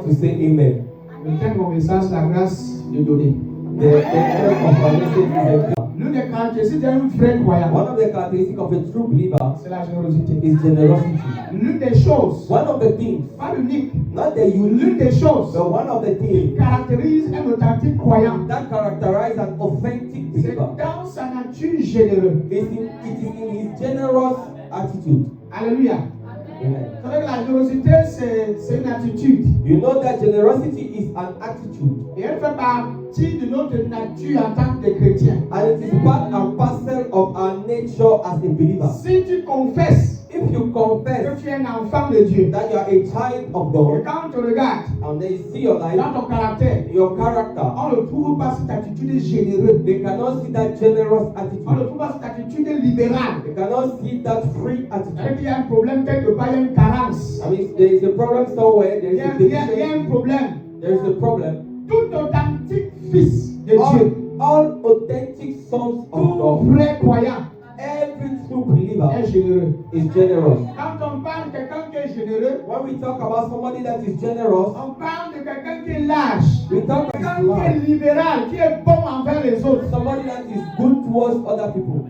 to say amen. Le thème de mon message, la grâce de donner. The theme of my message is L'une des caractéristiques d'un vrai croyant, one of the characteristics of a true believer c'est la générosité. is generosity. L'une des choses, One of the things, pas l'unique, not the unique, l'une des choses but one of the qui things caractérise un authentique croyant, that characterize an authentic c'est believer dans sa nature généreuse. it is in his generous attitude. Alléluia. Amen. Vous savez que la générosité, c'est une attitude. You know that generosity is an attitude, Et elle fait partie de notre nature en tant que chrétien. and it is part and parcel of our nature as a believer. Si tu confesses If you confess que tu es un enfant de Dieu, that you are a child of et God, quand on te regarde and they see your life, dans ton caractère, your character, on ne trouve pas cette attitude généreuse. they cannot see that generous On ne attitude. trouve pas cette attitude libérale. They cannot see that free C'est-à-dire attitude. qu'il y a un problème quelque part, il y a une carence. I mean, there is a problem somewhere. There Il is y a, a il y a un deficiency. problème. There is a problem. Tout authentique fils de Dieu, All authentic sons of tout God, vrai croyant every true believer est généreux. is generous. Quand on parle de quelqu'un qui est généreux, When we talk about somebody that is generous, on parle de quelqu'un qui est lâche, we talk quelqu'un about qui est libéral, qui est bon envers les autres. somebody that is good towards other people.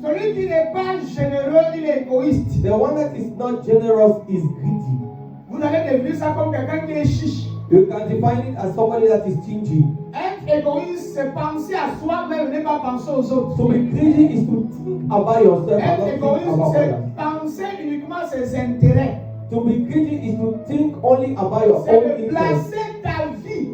Celui qui n'est pas généreux, il est égoïste. The one that is not generous is greedy. Vous allez définir ça comme quelqu'un qui est chiche. You can define it as somebody that is stingy. Être égoïste, c'est penser à soi-même, ne pas penser aux autres. To be greedy is to think about yourself and Être not think égoïste, about c'est others. penser uniquement à ses intérêts. To be greedy is to think only about your C'est own de interest. placer ta vie,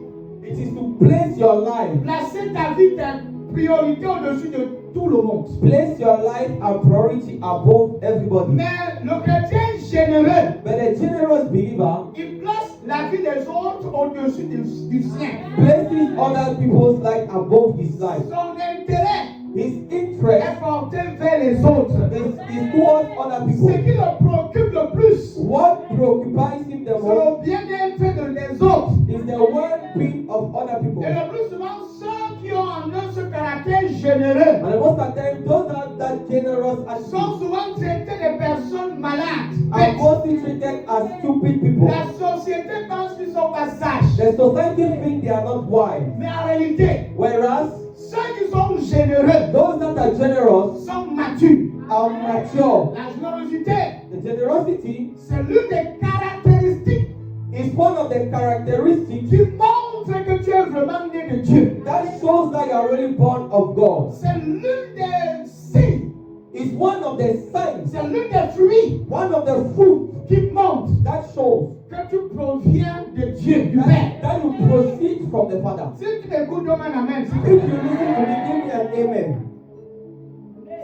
It is to place your life, placer ta vie, ta priorité au-dessus de tout le monde. place your life and priority above everybody. Mais le chrétien généreux, But a generous believer il place la vie des autres au-dessus du sien. places other people's life above his life. Son intérêt His est interest porté vers les autres. is towards other Ce people. qui le préoccupe le plus, What preoccupies him the c'est most le bien-être des autres. is the well-being of other people. Et le plus souvent, ceux qui ont en eux ce caractère généreux And most of the time, those are that generous sont attitude souvent traités de personnes malades. are bêtes. mostly treated as stupid people. La société pense qu'ils sont pas sages. The society think they are not wise. Mais en réalité, Whereas ceux qui sont généreux those that are generous sont matures. are mature. La générosité, The generosity c'est l'une des caractéristiques is one of the characteristics qui montre que tu es vraiment né de Dieu. that shows that you are really born of God. C'est l'une des signes, It's one of the signs, c'est l'une des fruits one of the fruit qui montre that shows que tu proviens de Dieu, du Père. that you proceed from the Father. Si tu écoutes, donne un amen. If you listen to me, give me an amen.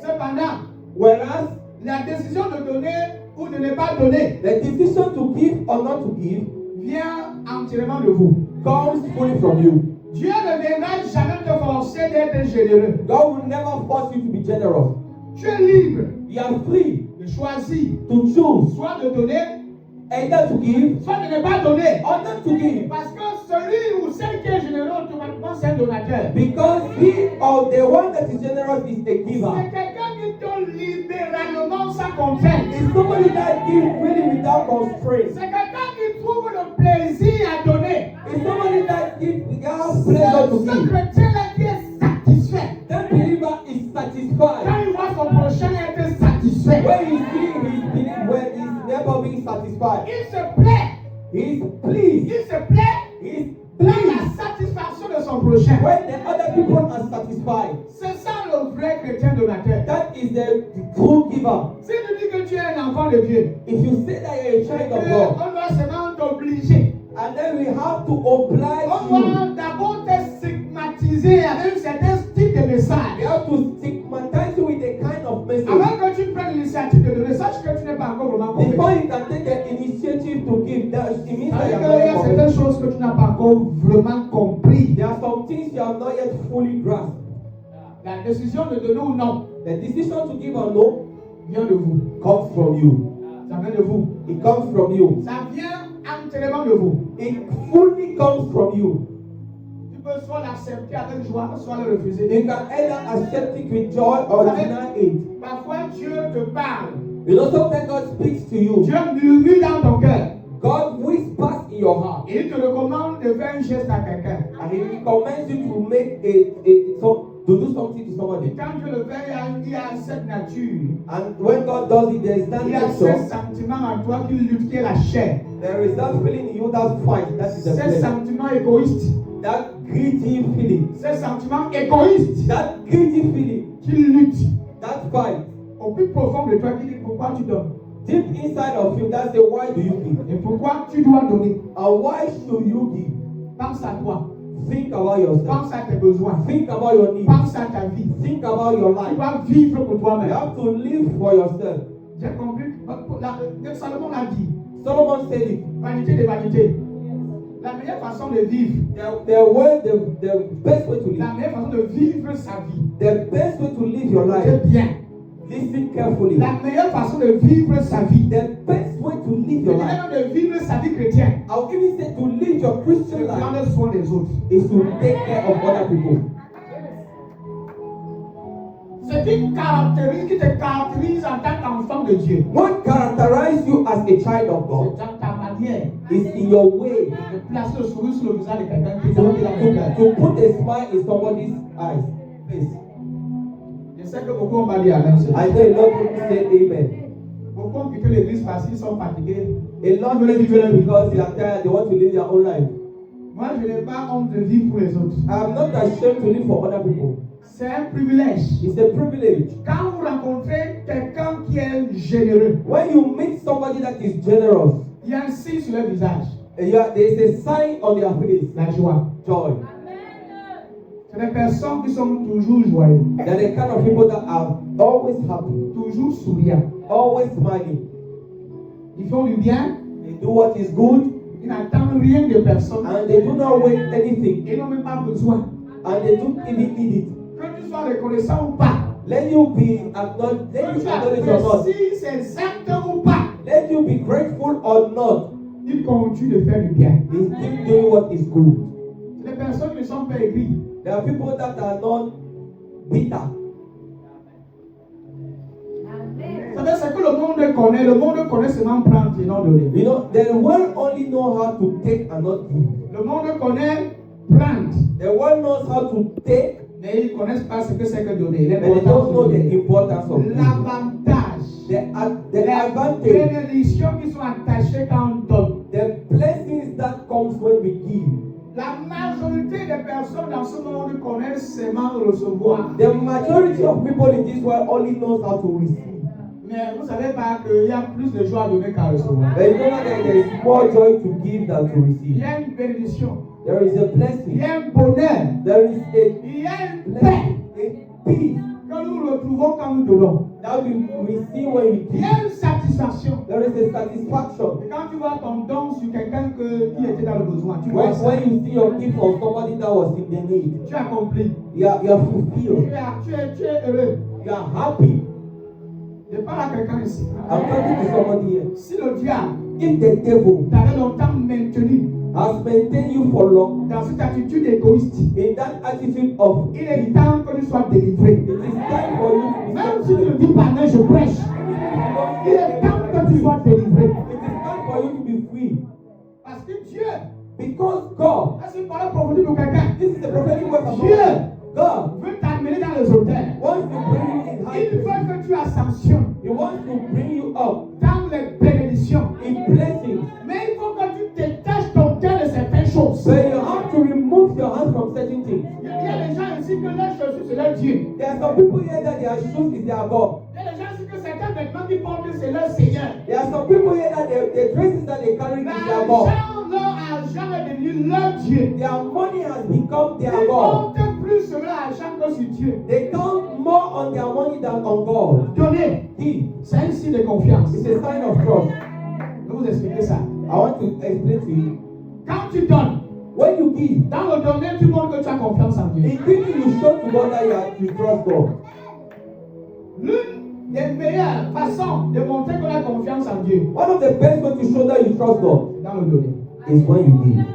Cependant, Whereas la décision de donner ou de ne pas donner the decision to give or not to give vient entièrement de vous. comes fully from you. Dieu ne viendra jamais te forcer d'être généreux. God will never force you to be generous. Tu es libre You are free de choisir to choose soit de donner, either to give soit de ne pas donner. or not to give. Parce que celui ou celle qui est généreux, automatiquement, c'est un donateur. Because he or the one that is generous is a C'est giver. quelqu'un qui donne libéralement sans contrainte. It's somebody that gives really without constraint. C'est quelqu'un qui trouve le plaisir à donner. It's somebody that gives without pleasure to Ce give. chrétien-là qui est satisfait. That believer is satisfied. Quand il voit son prochain être satisfait, When he sees his belief, when he's never being satisfied, il se plaît. he's pleased. Il se plaît He's dans pleased. la satisfaction de son prochain. When the other people are satisfied, C'est ça le vrai chrétien donateur. that is the true giver. Si tu dis que tu es un enfant de Dieu, If you say that you're a child of God, on doit seulement t'obliger. and then we have to oblige On you, doit d'abord te stigmatiser avec un certain style de message. we have to stigmatize you with a kind of message. Avant que tu prennes l'initiative de donner, sache que tu n'es pas encore vraiment Before convaincu. you can take the initiative to give, that it means that C'est-à-dire you are qu'il y a not certaines convinced. choses que tu n'as pas encore vraiment compris. There are some things you have not yet fully grasped. La décision de donner ou non The decision to give or no vient de vous. comes from you. Ça vient de vous. It comes from you. Ça vient entièrement de vous. It fully comes from you. Tu peux soit l'accepter avec joie, soit le refuser. You can either accept it with joy or deny it. Parfois, Dieu te parle. You know, sometimes God speaks to you. Dieu murmure dans ton cœur. God whispers in your heart. Et il te recommande de faire un geste à quelqu'un. And He commands you to make to do something to somebody. Et quand Dieu le fait, il y a cette nature. And when God does it, there is that Il y a ce nature. sentiment en toi qui lutte, qui est la chair. There is that feeling in you that fight. That is the Ce flesh. sentiment égoïste. That greedy feeling. Ce sentiment égoïste That greedy feeling. qui lutte. That fight. Au plus profond de toi, qui dit pourquoi tu donnes. Deep inside of you, that's the why do you give? Et pourquoi tu dois donner. And why should you give? Pense à toi. Think about yourself. Pense à tes besoins. Think about your needs. Pense à ta vie. Think about your Tu life. dois vivre pour You toi-même. have to live for yourself. J'ai compris. Salomon l'a dit. Solomon said it. Vanité de vanité. La meilleure façon de vivre. The best way to La live. meilleure façon de vivre sa vie. The best way to live your life. C'est bien. Listen carefully. La meilleure façon de vivre sa vie. The best way to live your life. De vivre sa vie chrétienne. I'll even say to live your Christian De life prendre soin des autres. is to take care of other people. Ce qui te caractérise en tant qu'enfant de Dieu. What characterizes you as a child of God C'est dans ta manière is in your way de placer le sourire sur le visage de quelqu'un qui est to put a smile in somebody's eyes. Face. Je sais que beaucoup ont dit Amen. I know a lot of people say amen. Beaucoup ont quitté l'église parce qu'ils sont fatigués. A lot of people because they are tired, they want to live their own life. Moi, je n'ai pas honte de vivre pour les autres. I am not ashamed to live for other people. C'est un privilège. It's a privilege. Quand vous rencontrez quelqu'un qui est généreux, When you meet somebody that is generous, il y a un signe sur leur visage. there is a sign on their face, La joie. joy. C'est des personnes qui sont toujours joyeuses, They're the kind of people that are always happy, toujours souriants. always smiling. Ils font du bien, They do what is good, ils n'attendent rien de personne. and they do not wait anything, Ils n'ont même pas besoin. and they don't even need it. Que tu sois reconnaissant ou pas, Let you be acknowledged, let que you tu acknowledge or not, apprécies ses actes ou pas, let you be grateful or not, ils continuent de faire du bien. they still doing what is good. C'est des personnes qui ne sont pas aigries. There are people that are not bitter. Vous savez ce que le monde connaît? Le monde connaît seulement prendre et non donner. You know, the world only know how to take and not give. Le monde connaît prendre, The world knows how to take, mais ils ne connaissent pas ce que c'est que donner. but they don't know the importance of giving. L'avantage, The les advantage, bénédictions qui sont attachées quand on donne. the blessings that comes when we give. La majorité des personnes dans ce monde connaissent seulement recevoir. The majority of people in this world only knows how to receive. Mais vous ne savez pas qu'il y a plus de joie à donner qu'à recevoir. But you know that there is more joy to give than to Il receive. y a une bénédiction. There is a Il blessing. y a un bonheur. There is Il y a une a paix blessing, a peace que nous retrouvons quand nous donnons. that we receive when we Il y give. a une satisfaction. There is a satisfaction. Et quand tu vois ton don sur quelqu'un qui était dans le besoin, tu vois ça. When you see your gift on somebody that was in the need, Tu as compris. you are fulfilled. Tu es heureux. You are happy. Je parle à quelqu'un ici. I'm talking to somebody here. Si le diable If the devil t'avait longtemps maintenu has maintained you for long dans cette attitude égoïste, in that attitude of il est temps que tu sois délivré. it is time for you to be Même set si tu ne free. dis pas non, je prêche. Il est temps que tu sois délivré. It is time for you to be free. Parce que Dieu, Because God, est-ce une parole prophétique pour quelqu'un? this is the prophetic word from Dieu God veut t'amener dans les hôtels. wants to bring you in high Il places. veut que tu ascensionnes He wants to bring you up dans les bénédictions. in blessings. Mais il faut que tu détaches ton cœur de certaines choses. But you have to remove your hands from certain things. Il y a des gens ici que leurs chaussures, c'est leur Dieu. There are some people here that their shoes is their God. Il y a des gens ici que certains vêtements qu'ils portent, c'est leur Seigneur. There are some people here that the dresses that they carry is their God. Leur argent est devenu leur Dieu. Their money has become their Ils God. comptent plus sur leur argent que sur Dieu. They count more on their money than on God. Donner, Give. c'est un signe de confiance. It's a sign of trust. Je vais vous expliquer ça. I want to explain to you. Quand tu donnes, When you give, dans le donner, tu montres que tu as confiance en Dieu. in giving you show to God that you trust God. L'une des meilleures façons de montrer qu'on a confiance en Dieu, One of the best ways to show that you trust God dans le donner. is when you give.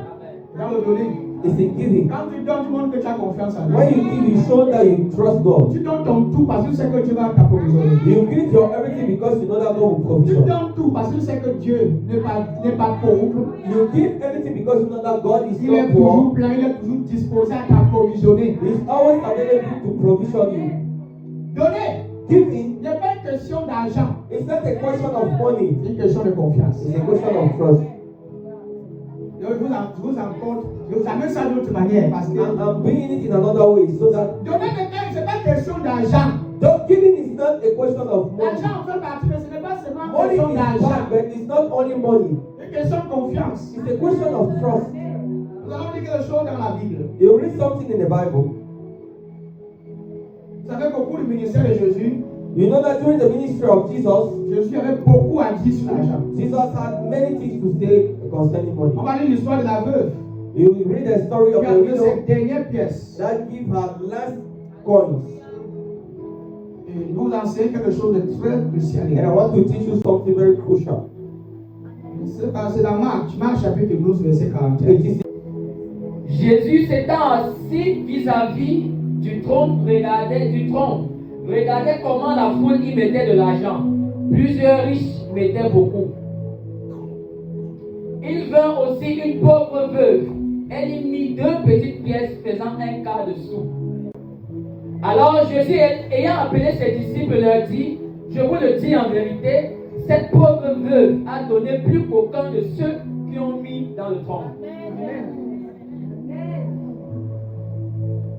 Dans le donner. It's in giving. Quand tu donnes, tu montres que tu as confiance en When Dieu. you give, you show that you trust God. Tu donnes ton tout parce que tu sais que Dieu va t'approvisionner. You give your everything because you know that God will Tu provision. donnes tout parce que tu sais que Dieu n'est pas pauvre. You give everything because you know that God is Il est not toujours poor. plein, il est toujours disposé à t'approvisionner. He's always available to provision you. Donner. Giving, Il n'est pas une question d'argent. it's not a question of money. C'est une question de confiance. It's a question of trust. Je vous amène ça d'une autre manière parce que I'm bringing it in another way so that donner c'est pas question d'argent. giving is not a question of money. L'argent en fait partie, mais ce n'est pas seulement une Money question is d'argent. part, but it's not only money. C'est une question de confiance. It's a question of trust. Nous allons lire quelque chose dans la Bible. You read something in the Bible. Vous savez qu'au cours du ministère de Jésus, You know that during the ministry of Jesus, Jésus avait beaucoup à dire sur l'argent. Jesus had many things to say concerning money. On va lire l'histoire de la veuve. You will read the story of Qui the a donné widow ses dernières pièces. that give her last coins. Et nous enseigne quelque chose de très crucial. And I want to teach you something very crucial. C'est dans Marc chapitre 12, verset 41. It is Jésus s'étant assis vis-à-vis du trône, regardait comment la foule y mettait de l'argent. Plusieurs riches mettaient beaucoup. Il vint aussi une pauvre veuve. Elle y mit 2 petites pièces faisant 1 quart de sou. Alors Jésus, ayant appelé ses disciples, leur dit: je vous le dis en vérité, cette pauvre veuve a donné plus qu'aucun de ceux qui ont mis dans le trône.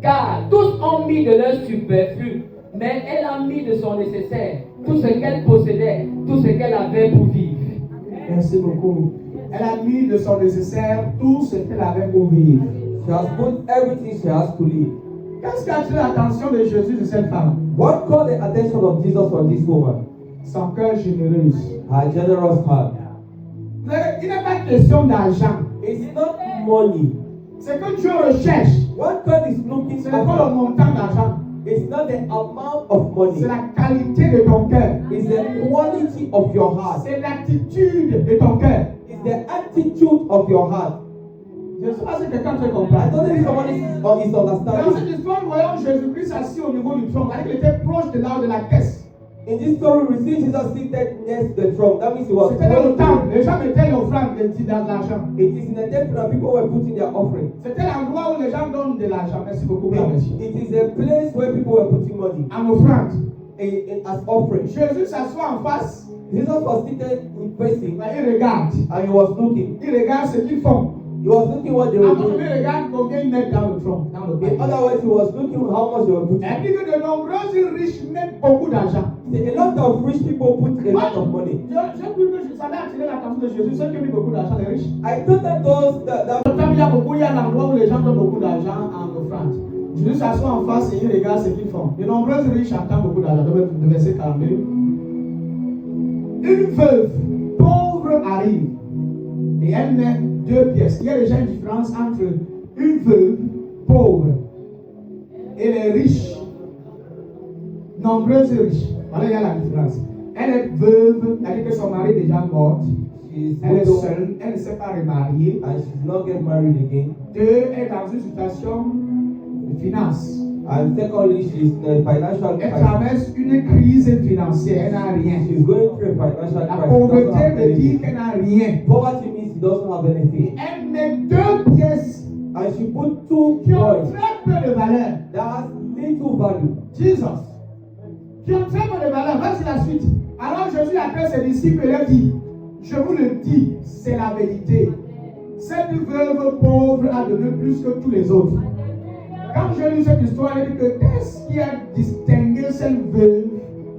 Car tous ont mis de leur superflu, mais elle a mis de son nécessaire, tout ce qu'elle possédait, tout ce qu'elle avait pour vivre. Merci beaucoup. Elle a mis de son nécessaire tout ce qu'elle avait pour vivre. she has put everything she has to live. Qu'est-ce qui a attiré l'attention de Jésus de cette femme? What caught the attention of Jesus on this woman? Son cœur généreux. Her generous heart. Il n'est pas question d'argent. It's not money. C'est que Dieu recherche. What God is looking Ce n'est pas le for montant d'argent. is not the amount of money. C'est la qualité de ton cœur. It's the quality of your heart. C'est l'attitude de ton cœur. It's the attitude of your heart. Je ne sais pas si quelqu'un te I comprend. don't know if someone is Dans understanding. cette histoire, nous voyons Jésus-Christ assis au niveau du trône. Il était proche de là de la caisse. In this story, we see Jesus seated next to the throne. That means he was C'était dans le close temple. to Les gens mettaient l'offrande dans l'argent. it. Is in the temple that people were putting their offering. C'était l'endroit où les gens donnent de l'argent. Merci beaucoup, monsieur. It is a place where people were putting money En offrande. as offering. Jésus s'assoit en face. Jesus was seated in facing Il regarde. and he was looking. Il regarde ce qu'ils font. He was looking what they were Après, il doing. regarde combien ils mettent dans le trône. Dans le In panier. other words, he was looking how much they were putting. Elle dit que de nombreux riches mettent beaucoup d'argent. A lot of rich people put a lot of money. J'ai cru que ça allait attirer l'attention de Jésus. Ceux qui ont mis beaucoup d'argent, les riches. I thought that those that Comme il y a beaucoup, il y a l'endroit où les gens donnent beaucoup d'argent en offrande. Jésus s'assoit en face et il regarde ce qu'ils font. De nombreux riches attendent beaucoup d'argent. Le verset 42. Une veuve pauvre arrive et elle met 2 pièces. Il y a déjà une différence entre une veuve pauvre et les riches. Nombreuses riches. Voilà, il y a la différence. Elle est veuve, c'est-à-dire que son mari est déjà mort. she's Elle est widow seule, elle ne s'est pas remariée. and she's not get married again. 2, elle est dans une situation de finance. And secondly, she's in a financial Elle crisis. traverse une crise financière, elle n'a rien. She's going through a financial La crisis. Doesn't pauvreté have veut dire anything. qu'elle n'a rien. Poverty means she doesn't have anything. Elle met 2 pièces And she put 2 qui ont coins très peu de valeur. that has little value. Jesus. Qui ont très peu de valeur. Voici la suite. Alors Jésus appelle ses disciples et leur dit: je vous le dis, c'est la vérité. Cette veuve pauvre a donné plus que tous les autres. Quand j'ai lu cette histoire, il dit que qu'est-ce qui a distingué cette veuve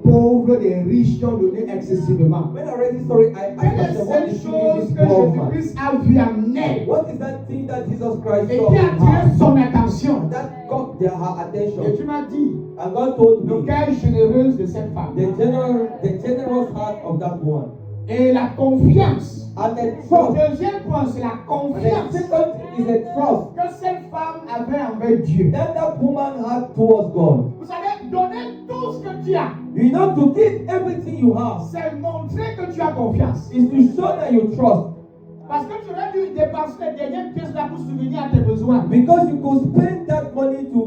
pauvre des riches qui ont donné excessivement? When I read this story, I Quelle est asked myself, what cette is chose this que poor woman? Jésus-Christ a vu en elle What is that thing that Jesus Christ et saw qui a in attiré her son attention? that caught her Et attention? tu m'as dit, And God told le me cœur généreuse de cette femme the generous heart of that woman et la confiance. and the Le trust. deuxième point, c'est la And the confiance second is a trust que cette femme avait envers Dieu. that woman had towards God. Vous savez, donner tout ce que tu as, You know, to give everything you have c'est montrer que tu as confiance. is to show that you trust. Parce que tu aurais dû dépenser les dernières pièces là pour subvenir à tes besoins. Because you could spend that money to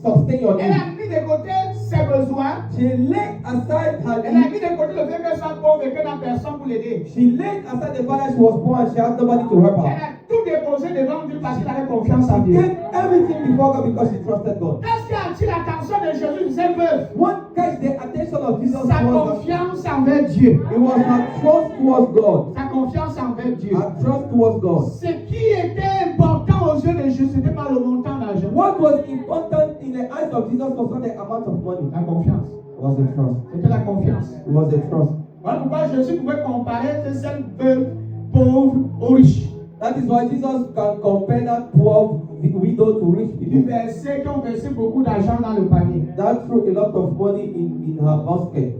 sustain your Elle needs. a mis de côté ses besoins. She laid aside her Elle a needs. mis de côté le fait qu'elle soit pauvre et qu'elle n'a personne pour l'aider. She laid aside the fact that she was poor and she had nobody to help Elle her. a tout déposé devant Dieu parce qu'elle avait confiance en Dieu. Gave everything before God because she trusted God. Qu'est-ce qui attire l'attention de Jésus sur cette veuve? What catch the attention of Jesus Sa was confiance envers Dieu. it was her trust towards God. Sa confiance envers Dieu. Her trust towards God. Ce qui était important aux yeux de Jésus, ce n'était pas le montant d'argent. What was important in the eyes of Jesus was not the amount of money. La confiance. It was the trust. C'était la confiance. It was the trust. Voilà pourquoi Jésus pouvait comparer cette veuve pauvre aux riches. That is why Jesus can compare that poor widow to rich Qui people. qui ont versé beaucoup d'argent dans le panier. That threw a lot of money in her basket.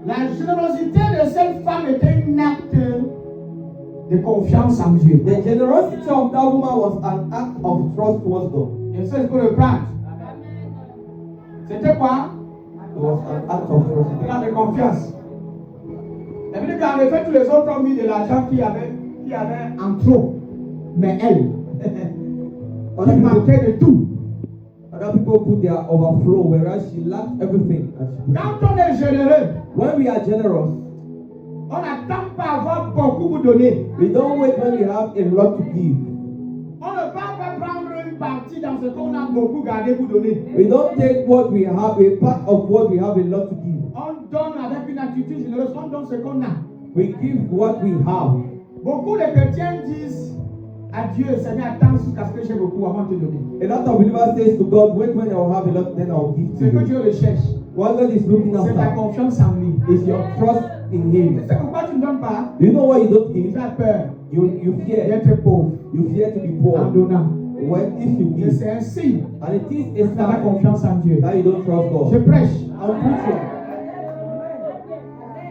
La générosité de cette femme était un acte de confiance en Dieu. The generosity of that woman was an act of trust towards God. Et ça, il faut le prendre. C'était quoi? It was an act of trust. C'était l'acte de confiance. La Bible dit qu'en effet, tous les autres ont mis de l'argent qui avait en trop. Mais elle, elle manquait de tout. Other people put their overflow, whereas she lacked everything. And she put Quand on est généreux, when we are generous, on n'attend pas avoir beaucoup pour donner. we don't wait when we have a lot to give. On ne va pas prendre une partie dans ce qu'on a beaucoup gardé pour donner. We don't take what we have, a part of what we have a lot to give. On donne avec une attitude généreuse, on donne ce qu'on a. We give what we have. Beaucoup de chrétiens disent à Dieu, Seigneur, attends jusqu'à ce que j'ai beaucoup avant de te donner. A lot of believers say to God, wait when I will have a lot, then I will give to Ce que you. Dieu recherche, What God is looking c'est ta after confiance en lui. is your trust in Him. C'est pourquoi tu ne donnes pas. Do you know why you don't give? Tu as peur You fear. d'être pauvre You fear to be en poor. donnant. When if you Et give, c'est un signe and it is que a tu n'as pas sign confiance en Dieu. that you don't trust Je God. prêche. I'm preaching.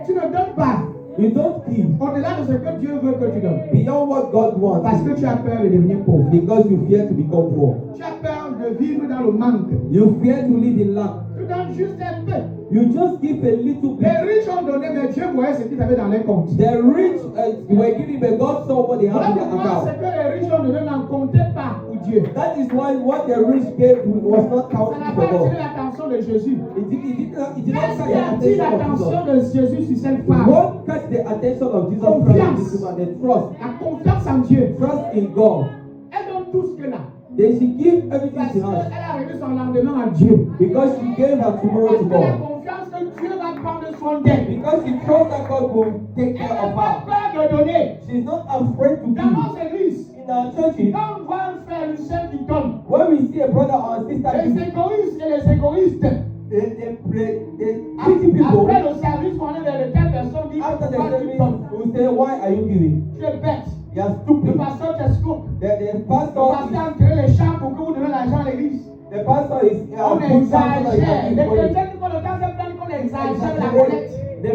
Tu ne donnes pas You don't give au-delà de ce que Dieu veut que tu donnes. beyond what God wants Parce que tu as peur de devenir pauvre. because you fear to become poor. Tu as peur de vivre dans le manque. You fear to live in lack. Tu donnes juste un peu. You just give a little bit. Les riches ont donné, mais Dieu voyait ce qu'ils avaient dans les comptes. The rich were giving, but God saw what they have in Voilà their pourquoi ce account. que les riches ont donné n'en comptait pas pour Dieu. That is why what the rich gave was not Ça counted n'a for pas attiré God. l'attention de Jésus. It did not Qu'est-ce catch qui attire the attention of l'attention Jesus. de Jésus sur cette femme? What catch the attention of Jesus Christ in this woman? The trust. La confiance en Dieu. Trust in God. Elle donne tout ce qu'elle a. Then she give everything Parce she qu'elle has a remis son lendemain à Dieu. because she gave her tomorrow Parce to qu'elle a God. confiance que Dieu va prendre soin d'elle. Because she trusts that God will take Elle care n'a of pas her. peur de donner. She's not afraid to Dans give. nos églises, In our churches, quand on voit un frère, une sœur qui donne, when we see a brother or a sister les giving, égoïstes et les égoïstes, they pity people. après le service, on est vers de telle personne dit After the pourquoi tu service, donnes? we say, why are you giving? Tu es bête. You are Le stupid. pasteur t'escroque. The Le pastor pasteur a enterré les champs pour que vous donnez l'argent à l'église. is On put down so that you exagère. can Les give money. chrétiens qui font le temps se plaignent qu'on exagère la collecte. The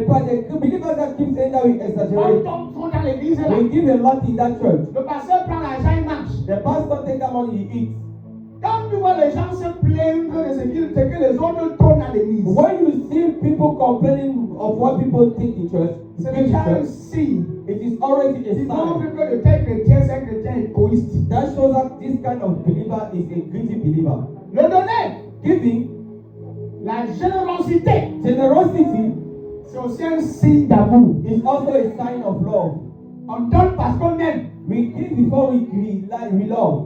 believers that keep saying that we On exaggerate. tombe trop dans l'église là. We give a lot in that church. Le pasteur prend l'argent, il marche. The pastor take that money, he eats. Quand tu vois les gens se plaindre de ce que les autres tournent à l'église, When you see people complaining of what people think in church, c'est in déjà un church, signe. it is already a Il montre sign. que le tel chrétien, c'est un chrétien égoïste. That shows that this kind of believer is a greedy believer. Le donner, Giving, la générosité, generosity c'est aussi un signe d'amour. is also a sign of love. On donne parce qu'on aime. We give before we love.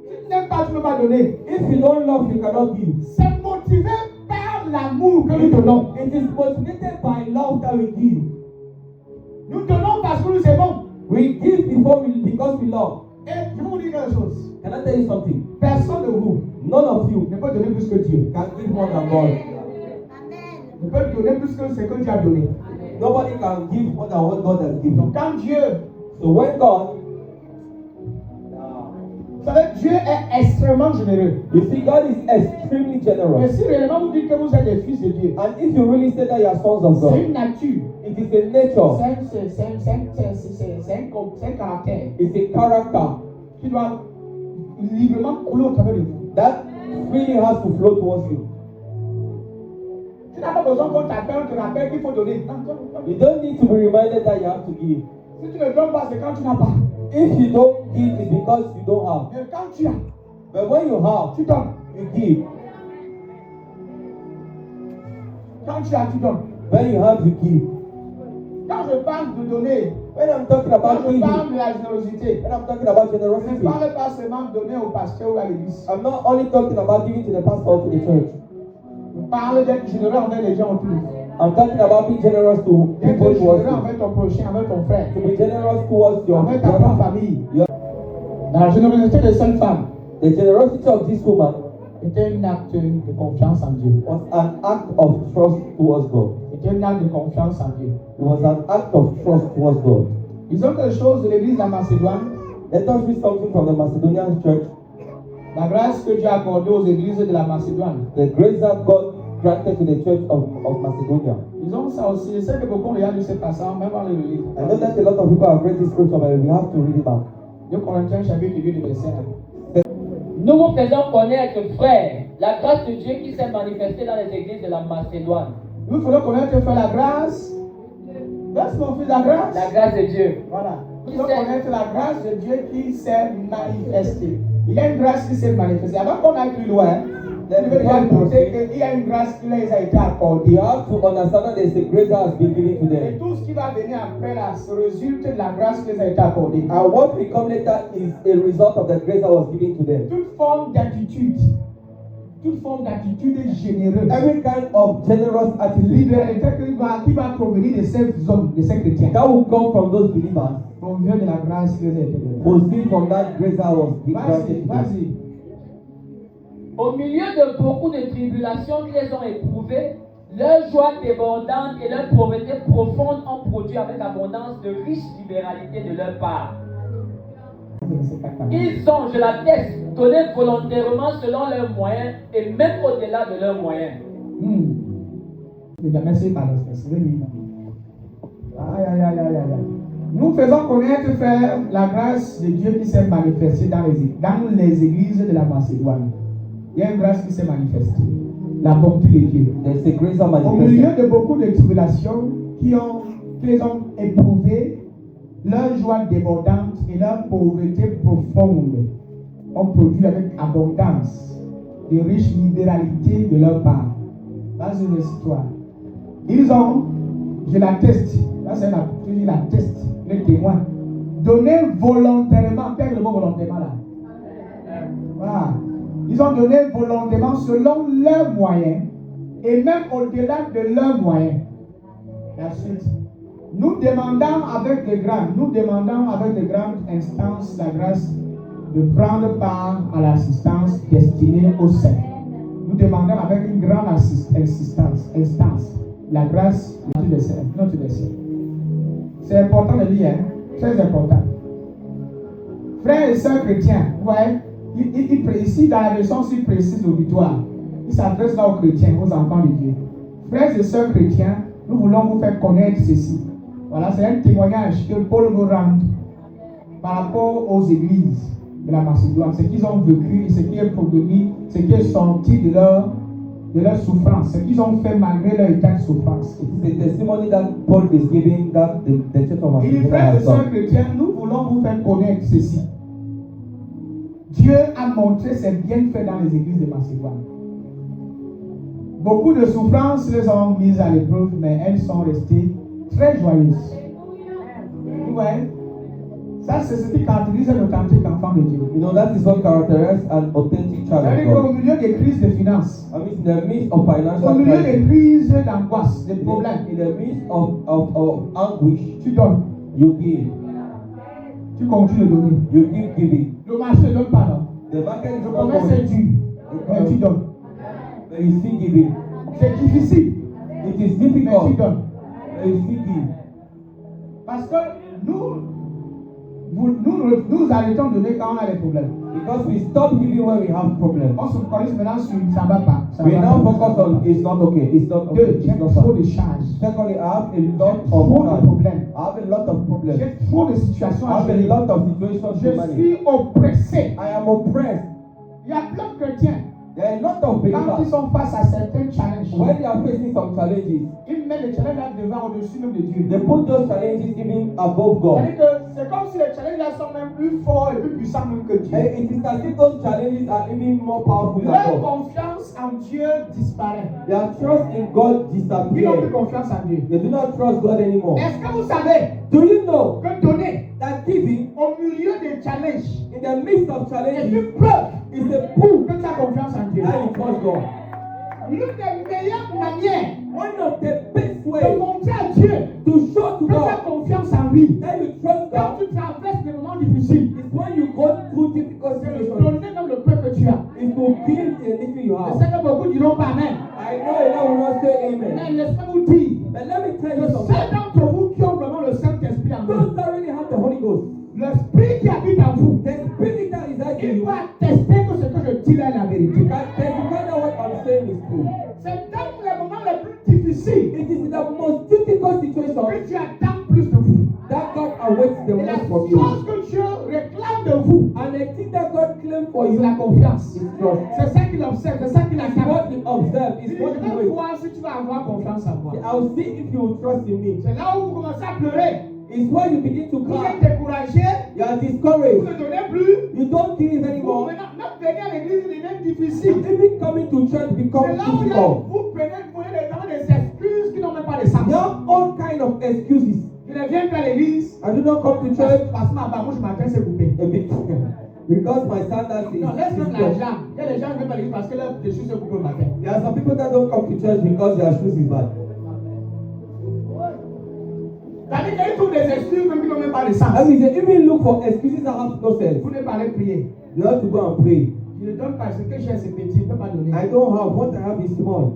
Si tu n'aimes pas, tu ne peux pas donner. If you don't love, you cannot give. C'est motivé par l'amour que nous donnons. It is motivated by love that we give. Nous donnons parce que nous aimons. We give because we love. Et je vais vous dire quelque chose. Can I tell you something? Personne de vous None of you ne peut donner plus que Dieu. can give more than God. Ne peut donner plus que ce que Dieu a donné. Nobody can give more than what God has given. Donc quand Dieu, So when God, vous savez, Dieu est extrêmement généreux. you see, God is extremely Et generous. si réellement vous dites que vous êtes des fils de Dieu, And if you really say that you are sons of c'est God, une nature. it is a nature, C'est un caractère it's a character qui doit librement couler au travers de vous. that really has to flow towards you. Tu n'as pas besoin qu'on t'appelle, on te rappelle qu'il faut donner. You don't need to be reminded that you have to give. Si tu ne donnes pas, c'est quand tu n'as pas. If you don't give, it's because you don't have. Mais quand tu as, But when you have, tu donnes. you give. Quand tu as, tu donnes. When you have, you give. Quand je parle de donner, When I'm talking quand about je giving, parle de la générosité, when I'm talking about je ne generosity, parle pas seulement de donner au pasteur ou à l'église. I'm not only talking about giving to the pastor or to the church. Je parle d'être généreux envers les gens autour. I'm talking about being generous to D'être people towards généreux you. envers ton prochain, envers ton frère, To be generous towards your envers ta propre brother. famille. Your- La générosité de cette femme The generosity of this woman était un acte de confiance en Dieu. was an act of trust towards God. C'était un acte de confiance en Dieu. It was an act of trust towards God. Disons quelque chose de l'église de la Macédoine. Let us read something from the Macedonian church. La grâce que Dieu a accordée aux églises de la Macédoine. The grace that God granted to the church of Macedonia. Disons ça aussi. Je sais que beaucoup regardent ce passage, même en le lire. I know that a lot of people have read this scripture, but we have to read it back. 2 Corinthiens chapitre 2 verset 1. Nous vous faisons connaître, frères, la grâce de Dieu qui s'est manifestée dans les églises de la Macédoine. Nous faisons connaître, frère, la grâce. Laisse mon fils la grâce. La grâce de Dieu. Voilà. Nous faisons connaître la grâce de Dieu qui s'est manifestée. Il y a une grâce qui s'est manifestée. Avant qu'on aille plus loin, je veux déjà noter qu'il y a une grâce qui leur a été accordée. You have to understand that there is a grace that has been given to Et them. tout ce qui va venir après là, se résulte de la grâce qui leur a été accordée. And what will come later is a result of the grace that was given to them. Toute forme d'attitude généreuse, Every kind of generous attitude libéralité qui va provenir de ces hommes, de ces chrétiens, that will come from those believers provient de la grâce qui leur a été donnée. will see from that grace that was Vas-y, granted to them. vas-y. Au milieu de beaucoup de tribulations qu'ils ont éprouvées, leur joie débordante et leur pauvreté profonde ont produit avec abondance de riches libéralités de leur part. Ils ont, je l'atteste, donné volontairement selon leurs moyens et même au-delà de leurs moyens. Merci, pardon, c'est lui. Nous faisons connaître, frère, la grâce de Dieu qui s'est manifestée dans les églises de la Macédoine. Il y a une grâce qui s'est manifestée. La bonté de Dieu. There's a grace that Au milieu manifested. de beaucoup de tribulations qu'ils ont éprouvées, leur joie débordante et leur pauvreté profonde ont produit avec abondance de riches libéralités de leur part. Vas-y, récite-toi. Ils ont, je l'atteste, là c'est l'atteste, le témoin, donné volontairement, quel est le mot volontairement là? Voilà. Ils ont donné volontairement selon leurs moyens et même au-delà de leurs moyens. La suite. Nous demandons avec de grandes instances la grâce de prendre part à l'assistance destinée aux saints. Nous demandons avec une grande instance la grâce de notre dessein. C'est important de lire, hein? Très important. Frères et sœurs chrétiens, vous voyez, ici dans la leçon, s'il précise l'auditoire, il s'adresse là aux chrétiens, aux enfants de Dieu. Frères et sœurs chrétiens, nous voulons vous faire connaître ceci. Voilà, c'est un témoignage que Paul nous rend par rapport aux églises de la Macédoine, ce qu'ils ont vécu, ce qui est provenu, ce qui est sorti de leur souffrance, ce qu'ils ont fait malgré leur état de souffrance. It is the testimony that Paul is giving that the church of Et les Macedonia frères et has sœurs done. chrétiens, nous voulons vous faire connaître ceci. Dieu a montré ses bienfaits dans les églises de Macédoine. Beaucoup de souffrances les ont mises à l'épreuve, mais elles sont restées très joyeuses. Vous voyez? Ça, c'est ce qui caractérise un authentique enfant de Dieu. You know, that is what characterizes an authentic child of C'est-à-dire qu'au God. milieu des crises de finances, I mean, in the midst of au financial milieu des crisis, crises d'angoisse, de problèmes, in the midst of anguish, tu donnes. you give. Tu continues de donner. You keep giving. Le marché ne donne pas, non. The market is Le not commerce est going, dur, mais tu donnes. but you still giving. C'est difficile, It is mais tu difficult, donnes. but you still give. Parce que nous arrêtons de donner quand on a des problèmes. Because we stop giving when we have problems. On se focalise maintenant sur ça ne va pas. Ça We va now pas. focus on it's not okay. It's not okay. Deux, j'ai It's not trop fine. de charges. Secondly, I have a lot J'ai trop de of problèmes. I have a lot of problems. J'ai trop de situations I à have a gérer. lot of situations to Je manage. suis oppressé. I am oppressed. Il y a plein de chrétiens. There are a lot of Quand ils believers, sont face à certains challenges, when they are facing some challenges, ils mettent les challenges là devant au-dessus même de Dieu. they put those challenges even above God. C'est-à-dire que c'est comme si les challenges là sont même plus forts et plus puissants même que Dieu. And it is as if those challenges are even more powerful than Leur God. confiance en Dieu disparaît. Their trust in God Ils n'ont plus disappears. confiance en Dieu. They do not trust God anymore. Est-ce que vous savez Do you know que donner that giving au milieu des challenges in the midst of est challenges une preuve is a proof que tu as confiance en Dieu? that you trust God? L'une des meilleures manières One of the best de ways montrer à Dieu to show to que tu as God confiance en lui that you trust quand God tu traverses des moments difficiles, is when you go through difficult c'est de situations. donner même le peu que tu as. Is to give the little you Je have. sais que beaucoup diront pas amen. I know a lot will not say Mais amen. laisse-moi vous dire, But let me tell que you something. ceux d'entre vous qui ont vraiment le Saint-Esprit en vous, Those that really have the Holy Ghost, l'Esprit qui habite en vous, the spirit that is at il you, doit attester que ce que je dis là est la vérité. can testify that what I'm saying is true. C'est dans les moments les plus difficiles It is in the most difficult situation que tu attends plus de vous. that God awaits the Et la most from you. chose que Dieu réclame de vous, And the thing that God claims for c'est you la confiance. is trust. C'est ça qu'il observe, c'est ça qu'il It's attend. what you observe, Il it's dit, what je you vais wait. voir si tu vas avoir confiance en moi. I'll see if you will trust in me. C'est là où vous commencez à pleurer. It's when you begin to Vous êtes cry. découragé, You are vous discouraged. ne donnez plus. You don't give Vous anymore. maintenant, même venir à l'église devient difficile. Even coming to church C'est becomes là où difficult. vous prenez des excuses qui n'ont même pas de sens. You have all kind of excuses. Je ne viens pas à l'église I do not come to church parce que ma bamouche matin s'est coupée. a bit because my sandals is Non, laisse même short. l'argent. Il y a des gens qui viennent pas à l'église parce que leur dessus se coupe le matin. There are some people that don't come to church because their shoes is bad. C'est-à-dire qu'ils trouvent des excuses même qui n'ont même pas de sens. That means they even look for excuses that have no sense. Vous ne parlez prier. You have to go and pray. Je ne donne pas ce que j'ai, c'est petit, je ne peux pas donner. I don't have what I have is small.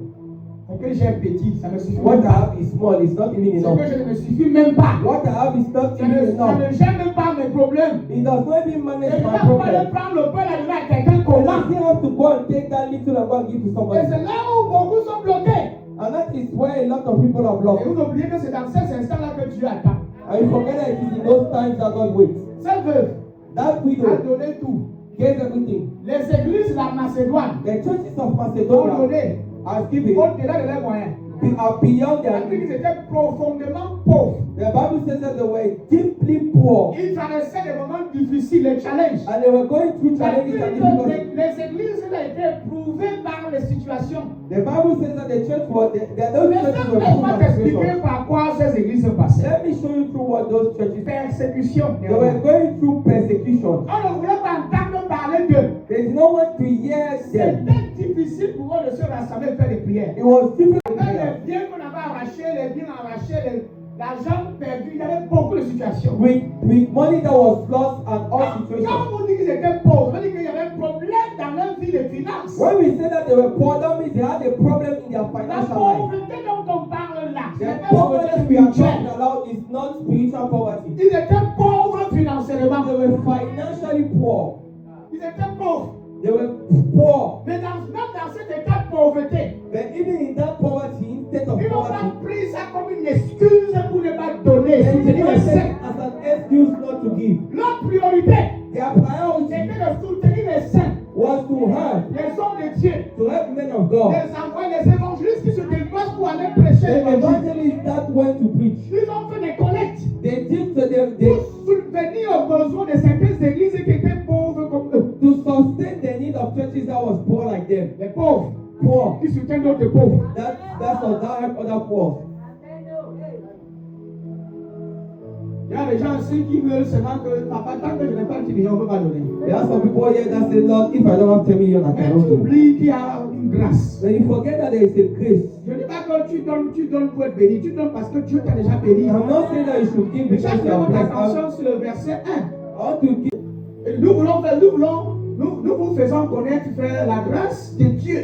Ce que j'ai petit, ça me suffit What même I pas. have is small. It's not even Ce enough. que je ne me suffit même pas. What I have is not Ça even ne enough. gère même pas mes problèmes. It does not even Et manage je ne my peux pas aller problem. prendre le pain et la donner à quelqu'un And I comment. still have to go and take that little and go and give to Et somebody. c'est là où beaucoup sont bloqués. And that is where a lot of people are Et blocked. vous oubliez que c'est dans ces instants-là que Dieu attend. And you forget that it is in those times that God waits. Cette veuve That a widow donné tout. gave everything. Les églises de la Macédoine The churches of ont Macedonia donné have given au-delà de leurs moyens. are beyond their C'est-à-dire qu'ils needs. étaient profondément pauvres. The Bible says that they were deeply poor Ils traversaient des moments difficiles, les challenges. and they were going through challenges and difficulties. Les églises ont été éprouvées par les situations. The Bible says that the church was those Mais churches were laisse-moi full of t'expliquer situations. par quoi ces églises se passaient. Let me show you through what those churches. Persécution. They were going through persecution. On ne voulait pas entendre parler d'eux. They did not want to hear them. C'était difficile pour eux de se rassembler et faire des prières. It was difficult. Dans les biens qu'on avait arrachés, les biens arrachés, l'argent perdu, il y avait beaucoup de situations. With money that was lost and all Quand situations. on dit qu'ils étaient pauvres, on dit qu'il y avait un problème dans leur vie de finances. When we say that they were poor, that means they had a problem in their La financial life. pauvreté dont on parle là, ce The n'est pas la poverty pauvreté we are spirituelle. talking about is not spiritual poverty. Ils étaient pauvres financièrement. They were financially poor. Ils étaient pauvres. They were poor. Mais même dans cet état de pauvreté, But even in that poverty, state of ils n'ont pas poverty, pris ça comme une excuse pour ne pas donner, they soutenir did not les take saints. it as an excuse not to give. Leur priorité, Their priority c'était de soutenir les saints, was to help, les hommes de Dieu, to help men of God. les envoyer, les évangélistes qui se déplacent pour aller prêcher The l'évangile. evangelists that went to preach, Ils ont fait des collectes they did to them, pour subvenir aux besoins de certaines églises qui étaient pauvres comme eux. to sustain the need of churches that was poor like them. Les pauvres, Poor. qui soutiennent d'autres pauvres. That's all. That help other poor. Il y a des gens aussi qui veulent seulement que papa, tant que je n'ai pas 10 millions, on ne peut pas donner. There are some people here that say, Lord, if I don't have 10 million, I Mais cannot tu give. oublies qu'il y a une grâce. But you forget that there is a grace. Je ne dis pas que tu donnes pour être béni, tu donnes parce que Dieu t'a déjà béni. I'm not saying that you should give Mais because chaque you are votre blessed. attention sur le verset 1. I want to give. Et nous vous faisons connaître, frère, la grâce de Dieu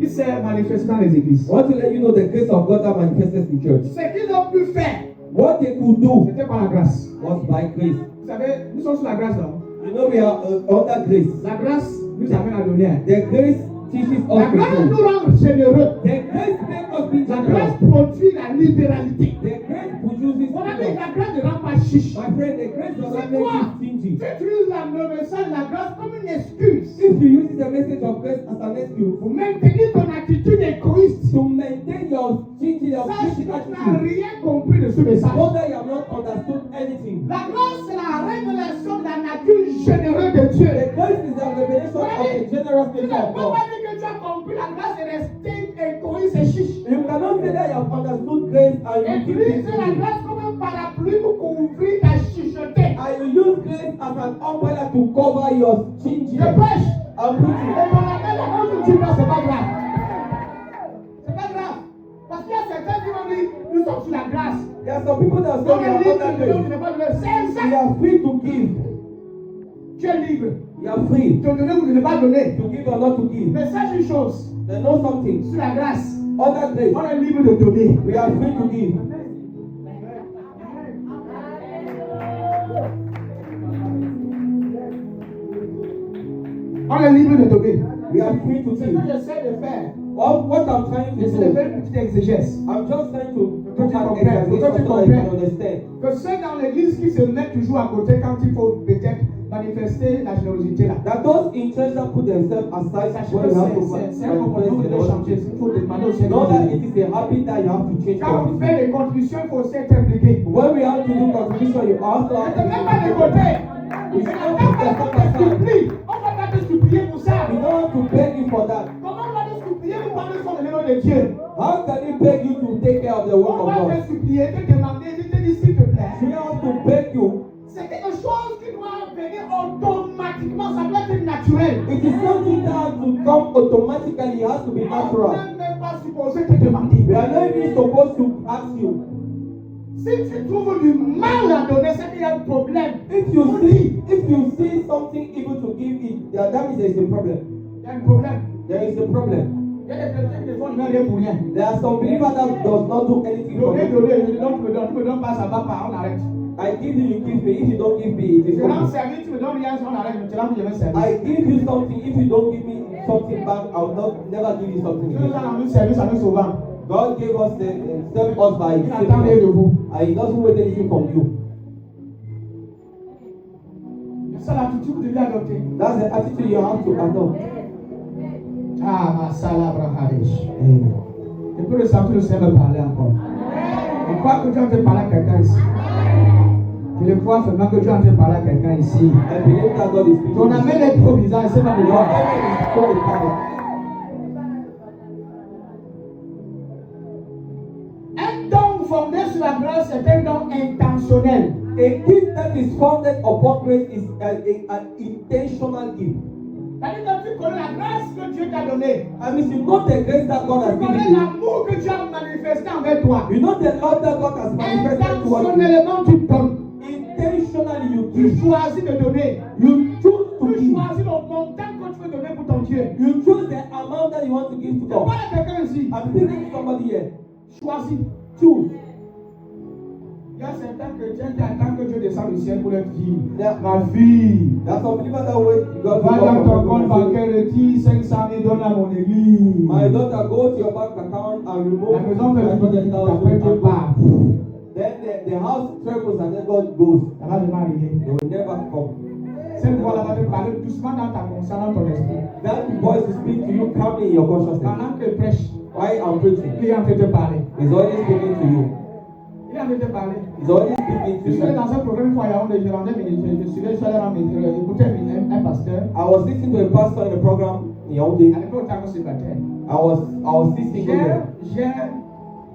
qui s'est manifestée dans les églises. I want to let you know the grace of God that manifested in church. Ce qu'ils ont pu faire, What they could do c'était par la grâce. was by grace. Vous savez, nous sommes sur la grâce là. You know we are under grace. La grâce nous amène à donner. The grace teaches us La grâce to nous do. rend généreux. The grace makes us be La generous. grâce produit la libéralité. The grace produces On a dit freedom. la grâce ne rend pas chiche. My friend, the grace does not make you stingy. it. Tu utilises le message de la grâce comme une excuse If you use the message of grace as an excuse pour maintenir ton attitude égoïste, to maintain your stingy, your sache que stingy tu n'as attitude, rien compris de ce message. know that you have not understood anything. La grâce, c'est la révélation de la nature généreuse de Dieu. The grace is the revelation of the generous Tu ne nature of peux God. pas dire que tu as compris la grâce et rester égoïste et chiche. You cannot say that you have understood grace and you keep Utilise it. la grâce comme un parapluie pour couvrir ta chicheté. And you use grace as an umbrella to cover your stingy. Je prêche. I'm Et preaching. ton appel à quand tu dis pas, c'est pas grave. C'est pas grave. Parce qu'il y a certains qui vont dire, nous sommes sous la grâce. There are some people that say Donc we le are livre, under tu grace. n'es pas donné. C'est We exact. are free to give. Tu es libre. We are free Te donner ou de ne pas donner. to give or not to give. Mais sache une chose. They know something. Sous la grâce, Under grace, on est libre de donner. we are free to give. On est libre de donner. We are free to C'est ce give. que j'essaie de faire. What I'm trying to J'essaie de do, faire une petite exégèse. I'm just trying to Que tu have comprennes, exaggeration que tu so that you comprennes. can understand. Que ceux dans l'église qui se mettent toujours à côté quand il faut peut-être manifester la générosité là. That those in church that put themselves aside Sachez when que you have to c'est un comportement que tu dois changer. Il faut demander au Know Seigneur. that it is a habit that you have to change. Quand on fait des contributions, il faut aussi être impliqué. When we have to do contribution, you also Ne have te to mets pas de côté. We Je don't n'attends pas have qu'on to te supplie. On va pas te supplier pour ça. We don't have to beg you for that. Comment on va te supplier pour prendre soin de l'œuvre de Dieu? How can we beg you to take care of the work On of va God? te supplier, te demander, je te dis s'il te plaît. We have to beg you. C'est quelque chose qui doit venir automatiquement, ça doit être naturel. It is something that has to come automatically. It has to be On natural. n'est même pas supposé te demander. We are not even supposed to ask you. Si tu trouves du mal à donner, c'est qu'il y a un problème. If you see something able to give it, that means there is a problem. Il y a un problème. There is a problem. Il y a des chrétiens qui ne font rien pour rien. There are some believers that does not do anything for Donner, me. donner, je donne, tu me donnes pas, ça va pas, on arrête. I give you give me. If you don't give me, it is Je rends okay. service, tu me donnes rien, on arrête, je te rends, je vais servir. I give you something. If you don't give me something back, I will not never give you something Dieu nous again. a rendu service à nous souvent. God gave us the serve us by Il attend rien de saving us. vous. And He doesn't wait anything from you. C'est ça l'attitude que vous devez adopter. That's the attitude you have to adopt. Ah, ma salabra harish. Amen. Je peux le sentir le Seigneur me parler encore. Je crois que Dieu est en train de parler à quelqu'un ici. Je le crois seulement que Dieu est en train de parler à quelqu'un ici. I believe that God is speaking. Ton amen est trop bizarre, c'est pas de Your voir. amen is so important. Un don fondé sur la grâce, c'est un don intentionnel. A gift that is founded upon grace is an intentional gift. C'est-à-dire que tu connais la grâce que Dieu t'a donnée. I mean, you know the grace that God has Tu given connais you. l'amour que Dieu a manifesté envers toi. You know the love that God has manifested towards you. Intentionnellement, tu donnes. Intentionally, you Tu give. choisis de donner. You choose to Tu give. choisis le montant que tu veux donner pour ton Dieu. You choose the amount that you want to give to Je God. parle à quelqu'un ici. I'm thinking of somebody here. Choisis. Choose. Il y a certains chrétiens qui attendent que Dieu descende du ciel pour leur dire Yeah. ma fille, There are some believers that wait God to va dans ton come compte and bancaire, retire 500 000, donne à mon église. my daughter, go to your bank account and remove La maison fait du bien, après tu 100,000. pars. Then the house trembles and then God goes. Ça va jamais arriver. They will never come. Cette voix-là va te parler doucement dans ta conscience, dans ton esprit. That voice will speak to you calmly in your consciousness. Pendant que prêche, Why I'm preaching? il est en train de te parler. He's always speaking to you. Il est en train de te parler. He's always speaking Je to suis allé you. dans un programme une fois à Yaoundé, je rendais je suis allé écouter un pasteur. I was listening to a pastor in the program in Yaoundé. À l'époque, j'étais célibataire. I was listening to him.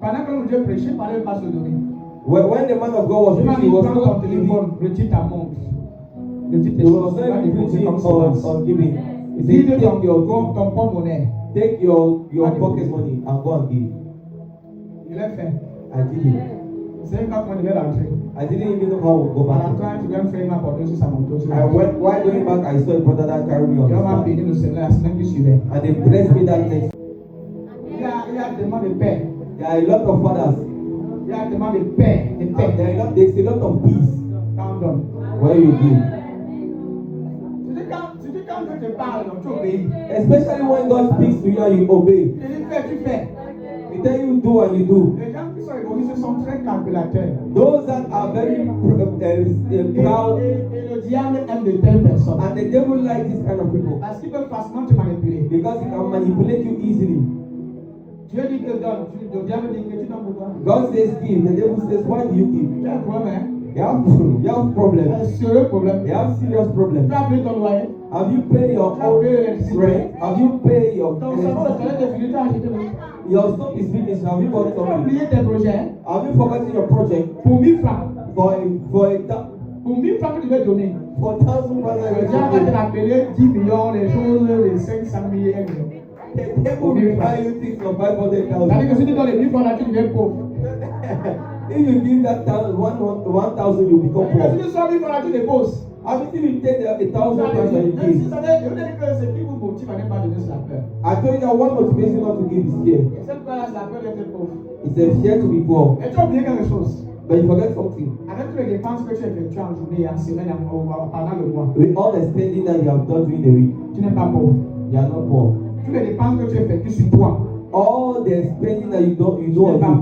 Pendant que Dieu prêchait, parlait le pasteur Doré. When the man of God was Il m'a preaching, dit, he was prends ton not giving. téléphone, retire ta montre. Retire tes He was choses, not tu vas even déposer preaching comme silence. on giving. He Dis said, de take your ton porte-monnaie. take your pocket money and go and give. Il l'a fait. I did it. C'est même quand on devait rentrer. I didn't even know how to go En back. rentrant, tu viens me faire ma porte sur sa moto. While going back, I saw a brother that carried me on Il his m'a back. béni le Seigneur la semaine qui suivait. And they blessed me that next. Il y a tellement de paix. There are a lot of fathers. Il y a tellement de paix. De And paix. there's a lot of peace Quand on donne. when you give. Tu dis quand Dieu te parle, donc tu obéis. Especially when God speaks to you and you obey. Il dit fais, tu fais. He tell you do and you do. Les gens qui sont égoïstes sont très calculateurs. Those that are very proud, Et le le diable aime de telles personnes. And the devil likes this kind of people. Parce qu'il peut facilement te manipuler. Because he can manipulate you easily. Dieu dit que donne. Le diable dit que tu donnes pourquoi? God says give. The devil says, why do you give? Tu as un problème, hein? You have problems. Un sérieux problème. You have serious problems. Tu as payé ton loyer. Have you paid your rent? Have you paid your Ton salaire de fini, tu as acheté le. Your stock is finished. Have you bought Tu as something? oublié tes projets. Have you forgotten your project? Pour 1000 francs. For 1000 francs que tu veux donner. 1,000 Le diable va te rappeler 10 millions, les choses, les 500 000 €. The devil will buy you things for 500,000. C'est-à-dire que si tu donnes les 1000 francs là, tu deviens pauvre. If you give that 1,000, you become Si poor. tu sors 1000 francs là, tu déposes. Have you seen you take the 1,000 pounds and you Je give? vous dire que ce qui vous motive à ne pas donner, c'est la peur. I told you that one motivation not to give is fear. Et cette peur-là, c'est la peur d'être pauvre. It's a fear to be poor. Et tu as oublié quelque chose. But you forget something. Avec toutes les dépenses que tu effectues en journée, en semaine, pendant le mois, With all the spending that you have done during the week, tu n'es pas pauvre. you are not poor. Toutes les dépenses que tu effectues sur toi, All the spending that you do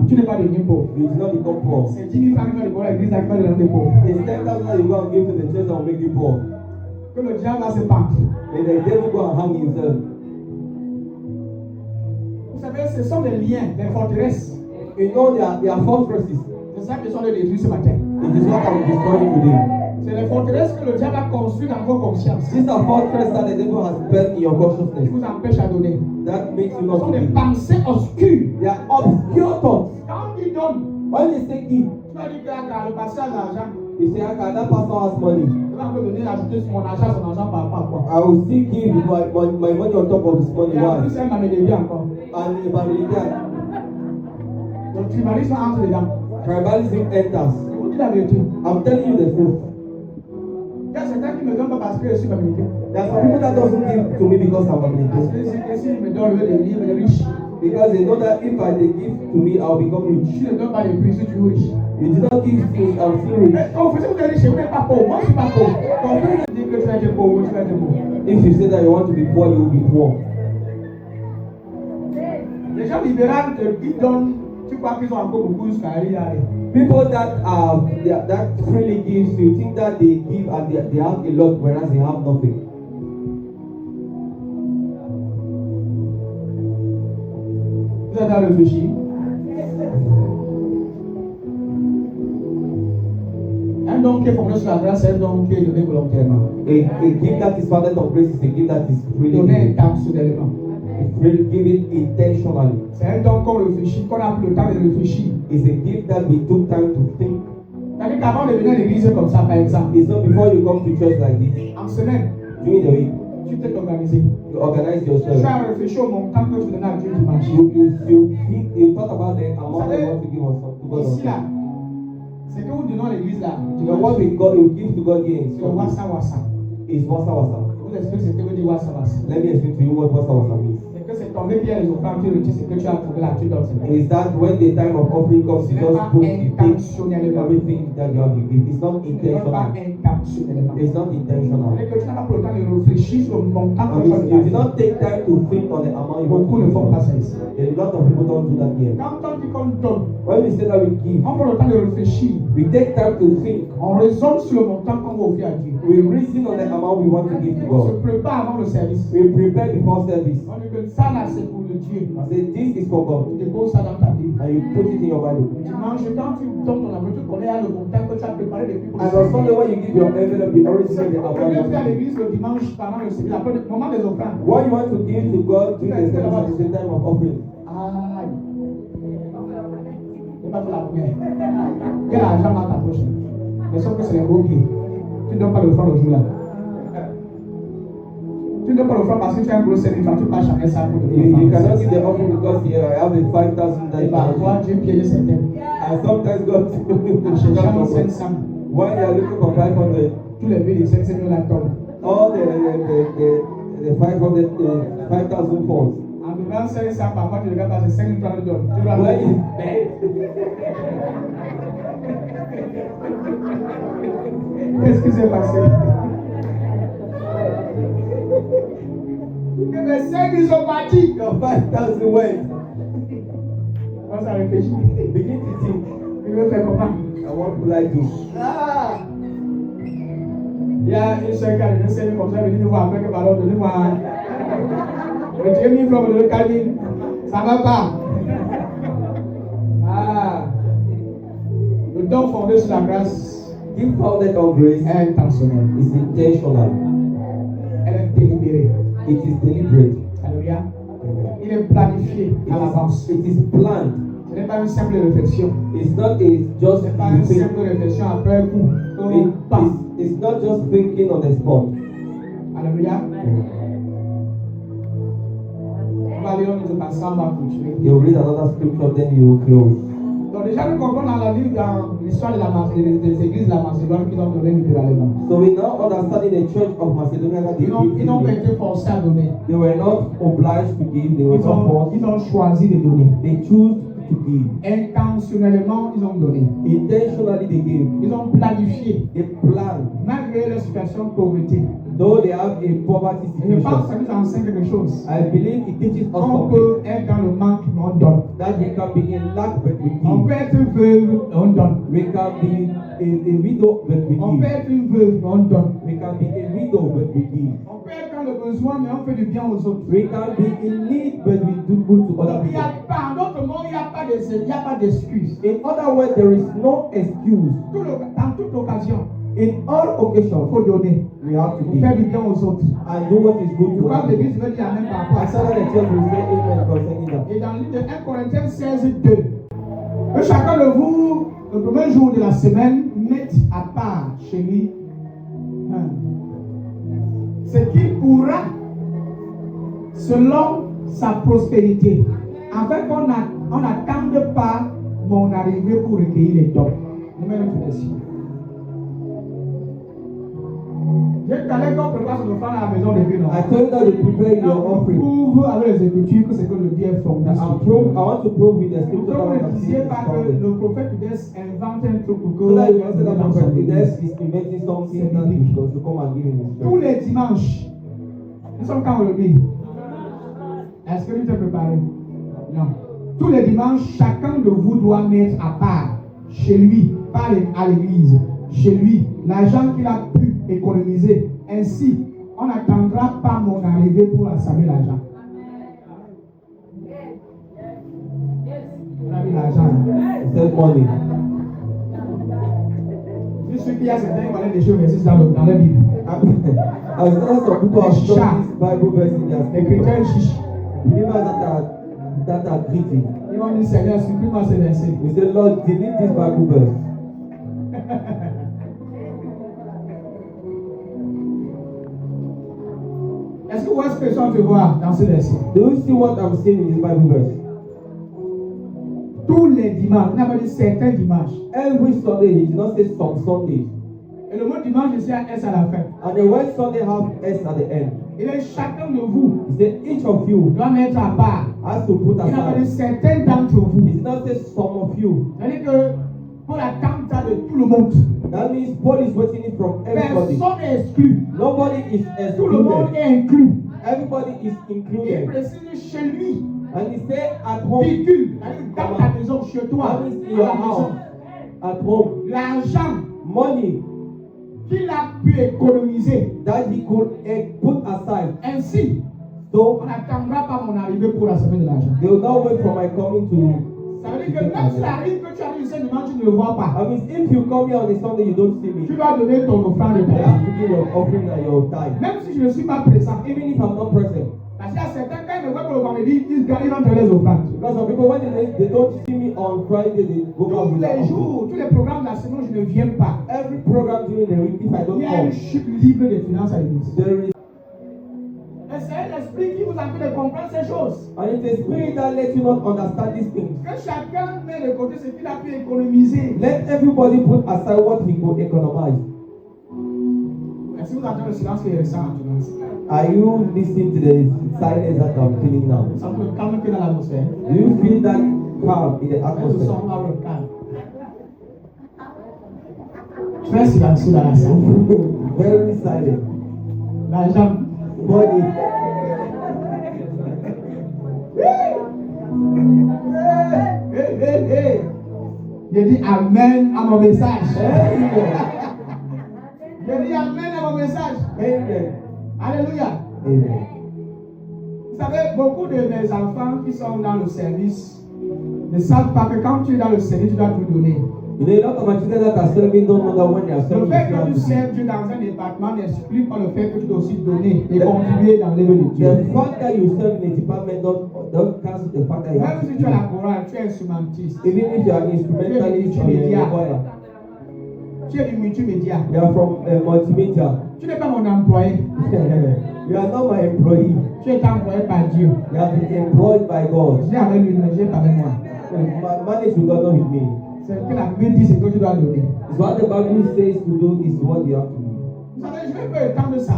tu n'es pas devenu pauvre. you do not become poor. C'est 10 000 francs que tu vas dévorer à l'église, là, qui va devenir des pauvres. It's 10,000 that you go and give to the church that will make you poor. Que le diable va se battre. And the devil go and hang himself. Vous savez, ce sont des liens, des forteresses. You know they are fortresses. C'est ça que sont les détruits ce matin. It is what I'm destroying today. C'est les forteresses que le diable a construites dans vos consciences. These are fortresses that the devil has built in your Qui consciousness. vous empêchent à donner. That makes you Ce not sont to des give. pensées obscures. They are obscure thoughts. Quand il donne, When they say give, tu vas dire que le passé a de l'argent. you say, okay, that person has money. Je vais un peu donner, ajouter sur mon argent, son argent par rapport à quoi. I will still give my money on top of his money. Et en Why? plus, elle m'a m'aider encore. And if I really get Donc, tribalisme entre dedans. tribalism enters. Je vous dis la vérité. I'm telling you the truth. Il y a certains qui me donnent pas parce que je suis communiqué. There are some people that doesn't give to me because I'm Parce communicating. que s'ils me donnent des livres, des riches. Because they know that if they give to me, I'll become rich. Si tu ne donnes pas des prix, si tu es riche. You do not give things, I'm still rich. Mais quand vous faites des riches, vous n'êtes pas pauvre. Moi, je ne suis pas pauvre. Quand vous dites que tu vas être pauvre, tu vas être pauvre. If you say that you want to be poor, you will be poor. Les gens libéraux, ils donnent, tu crois qu'ils ont encore beaucoup jusqu'à aller. People that freely gives, you think that they give and they have a lot, whereas they have nothing. Vous avez à réfléchir. Un don qui est fondé sur la grâce, c'est un don qui est donné volontairement. A gift that is founded on grace is a gift that is freely Donné given. intentionnellement. It's really given intentionally. C'est un don qu'on réfléchit, qu'on a pris le temps de réfléchir. It's a gift that we took time to think. C'est-à-dire qu'avant de venir à l'église comme ça, par exemple, It's not before you come to church like this. en semaine, During the week, tu t'es organisé. you organize Tu yourself. as réfléchi au montant que tu donnais à Dieu dimanche. You thought about the amount you want to give us to God. Ici, là, c'est que vous donnez à l'église là. You know what you give to God here C'est wassa wassa. is wasa wasa. Je vous explique ce que veut dire wassa wassa. Let me explain to you what wasa wasa means. C'est que c'est tombé bien les offrandes, tu retires ce que tu as trouvé là, tu donnes. Is that when the time of offering comes, you just put you take Intentionnellement. everything that you have to give. It's not Tu ne donnes pas intentional. intentionnellement. It's not intentional. C'est que tu n'as pas pris le temps de réfléchir sur le montant que tu as And you do donné. not take time to think on the amount you want Beaucoup to ne font give. pas ça ici. A lot of people don't do that here. Quand on dit qu'on donne, When we say that we give, on prend le temps de réfléchir. we take time to think. On raisonne sur le montant qu'on va offrir à Dieu. We reason on the amount we want to give to On se God. prépare avant le service. We prepare before service. On dit que ça là c'est pour le Dieu. I say this is for God, Tu déposes ça dans ta Bible. and you put it in your Bible. Dimanche, quand tu donnes ton amour, tu connais le montant que tu as préparé depuis pour le And on Sunday when you give your envelope, you already see the On vient faire à amount. l'église le dimanche pendant le service, après le moment des offrandes. What you want to give to God during the service is the time of offering. Aïe. C'est pas pour la première. Il y a l'argent dans ta poche. Mais sauf que c'est les gros pieds. Tu ne donnes pas l'offrande le jour-là. Tu ne donnes pas l'offrande parce que tu as un gros service, tu ne pas jamais ça pour You cannot give the offering because here I have a 5,000 that Et parfois, Dieu piège certains. and sometimes God Cherchant 500. Why you are looking for 500? Tous les billes de 500 000 la tonne. All the 500, 5,000 pounds. En donnant 500, parfois tu regardes passer 5 000 francs de donne. Tu dois Why you- Qu'est-ce qui s'est passé? Les 5 ils sont partis. Your 5,000 went. On s'en réfléchit. Begin to think. Il veut faire comment? And what will I do? Ah! Il y a une soeur qui a donné 5 000 comme ça, elle dit, nous voir après que ballon, donnez-moi. Retirez 1000 francs pour le canine. Ça va pas. Ah. Le don fondé sur la grâce. If founded on grace, Est intentionnel. is intentional. Elle est délibérée. It is deliberate. Alléluia. Il est planifié à l'avance. It is planned. Ce n'est pas une simple réflexion. It's not just Ce n'est pas une simple réflexion après un coup. It's not just thinking on the spot. Alléluia. On va lire notre passage, on va continuer. You read another scripture, then you close. Donc déjà nous comprenons dans la Bible, dans l'histoire des églises de la Macédoine qui ont donné libéralement. So we now understand in the church of Macedonia that Ils n'ont pas été forcés à donner. they were not obliged to give, they were not forced. Ils ont choisi de donner. They choose to give. Intentionnellement, ils ont donné. Intentionally they give. Ils ont planifié. They plan. Malgré leur situation de pauvreté. Though they have a poverty Je pense que situation. ça nous enseigne quelque chose. I believe it teaches us On something. peut être dans le manque, mais on donne. That we can be in lack but we On give. peut être veuve, mais on donne. We can be a widow but we On peut give. être une veuve, mais on donne. We can be a widow but we give. On peut être dans le besoin, mais on fait du bien aux autres. We can be in need but we do good to other Donc, il y people. a pas, en d'autres mots, il n'y a pas d'excuse. In other words, there is no excuse. Dans toute occasion, In all occasions, il faut donner. we have to Pour give faire du bien aux autres. and do what is good Je to crois que other l'Église people. veut dire Amen par rapport à I ça. saw that the church will say amen concerning that. Et dans le livre de 1 Corinthiens 16, 2, que chacun de vous, le premier jour de la semaine, mette à part chez lui ce qu'il pourra selon sa prospérité, afin qu'on n'attende pas mon arrivée pour recueillir les dons. Numéro 2. Je t'allais qu'on prépare son offrande à la maison depuis non. I told you that you prepare your offering. Prouve avec les Écritures que c'est que le bien est fondé. I want to prove with the scripture Donc, that vous I ne can see disiez it pas que founded. le prophète Eudes invente un truc pour que So that you can say that dans son prophet église. Eudes is inventing something that is going to come and give him his Tous church. les dimanches, nous sommes quand aujourd'hui. Est-ce que tu t'es préparé? Non. Tous les dimanches, chacun de vous doit mettre à part, chez lui, pas à l'église, chez lui, l'argent qu'il a pu économiser. Ainsi, on n'attendra pas mon arrivée pour assembler l'argent. On a mis l'argent. It says money. Je suis qu'il y a certains qui parlaient des choses verses dans la Bible. I was telling some people have shown this Bible verse in their Les chrétiens chiches. believers that are greedy. Ils vont dire Seigneur, supprime-moi ces versets. We say, Lord, delete this Bible verse. Est-ce que vous voyez ce que je te voir dans ce verset? Do you see what I'm seeing in this Bible verse? Tous les dimanches, on a pas dit certains dimanches. Every Sunday, he did not say some Sundays. Et le mot dimanche, je sais à S à la fin. And the word Sunday have S at the end. Il est chacun de vous He said, each of you doit mettre à part. has to put Il a pas dit aside. certains d'entre He vous. did not say some of you. C'est-à-dire que pour la tente de tout le monde, That means Paul is waiting it from everybody. personne n'est exclu. Nobody is Tout le monde excluded. est inclus. Everybody is Il included. précise chez lui. And he said at home. Virgule. C'est-à-dire dans ta maison, chez toi, That means in à your la house. maison. At home. L'argent Money qu'il a pu économiser. that he could put aside. Ainsi, So on n'attendra pas mon arrivée pour assembler de l'argent. they will not wait for my coming to. Ça veut dire que même si arrive que tu arrives ce dimanche, tu ne le vois pas. I mean, if you come here on a Sunday, you don't see me. Tu dois donner ton offrande de You taille. have to give your offering and your tithe. Même si je ne suis pas présent. Even if I'm not present. Parce qu'il y a certains, quand ils me voient pour le vendredi, ils vont te les offrandes. Because some people, when they don't see me on Friday, they go back Tous with their les offering. jours, tous les programmes de la semaine, je ne viens pas. Every program during the week, if I don't Il y a une come, chute libre des finances à l'église. there is. Et c'est l'esprit qui vous empêche de comprendre ces choses. And it's the spirit that lets you not understand these things. Que chacun met de côté ce qu'il a pu économiser. Let everybody put aside what he could economize. Est-ce que vous entendez le silence qui est restant en silence? Are you listening to the silence that I'm feeling now? Ça peut calmer que dans l'atmosphère. Do you feel that calm in the Même le atmosphere? son va le calme. Très silencieux dans la salle. Very silent. L'argent. Body. J'ai dit Amen à mon message. Je dis amen à mon message. Amen. Alléluia. Amen. Vous savez, beaucoup de mes enfants qui sont dans le service ne savent pas que quand tu es dans le service, tu dois tout donner. You know, a lot of my children that are serving don't know that when they are Le serving, fait you que have tu to sers Dieu dans un département n'exclut pas le fait que tu dois aussi donner et contribuer dans l'œuvre de Dieu. The fact that you serve in a department don't cancel the fact that you have Même to si tu as la give. chorale, tu es instrumentiste. Even if you are instrumentalist or you are a choir, Tu es du multimédia. you are from multimedia. Tu n'es pas mon employé. You are not my employee. Tu es employé par Dieu. You have been employed by God. J'ai avec lui, mais j'ai pas avec moi. Manage with God, not with me. C'est ce que la Bible dit, c'est que tu dois donner. It's what the Bible says to do is what you have to do. Vous savez, je vais faire le temps de ça.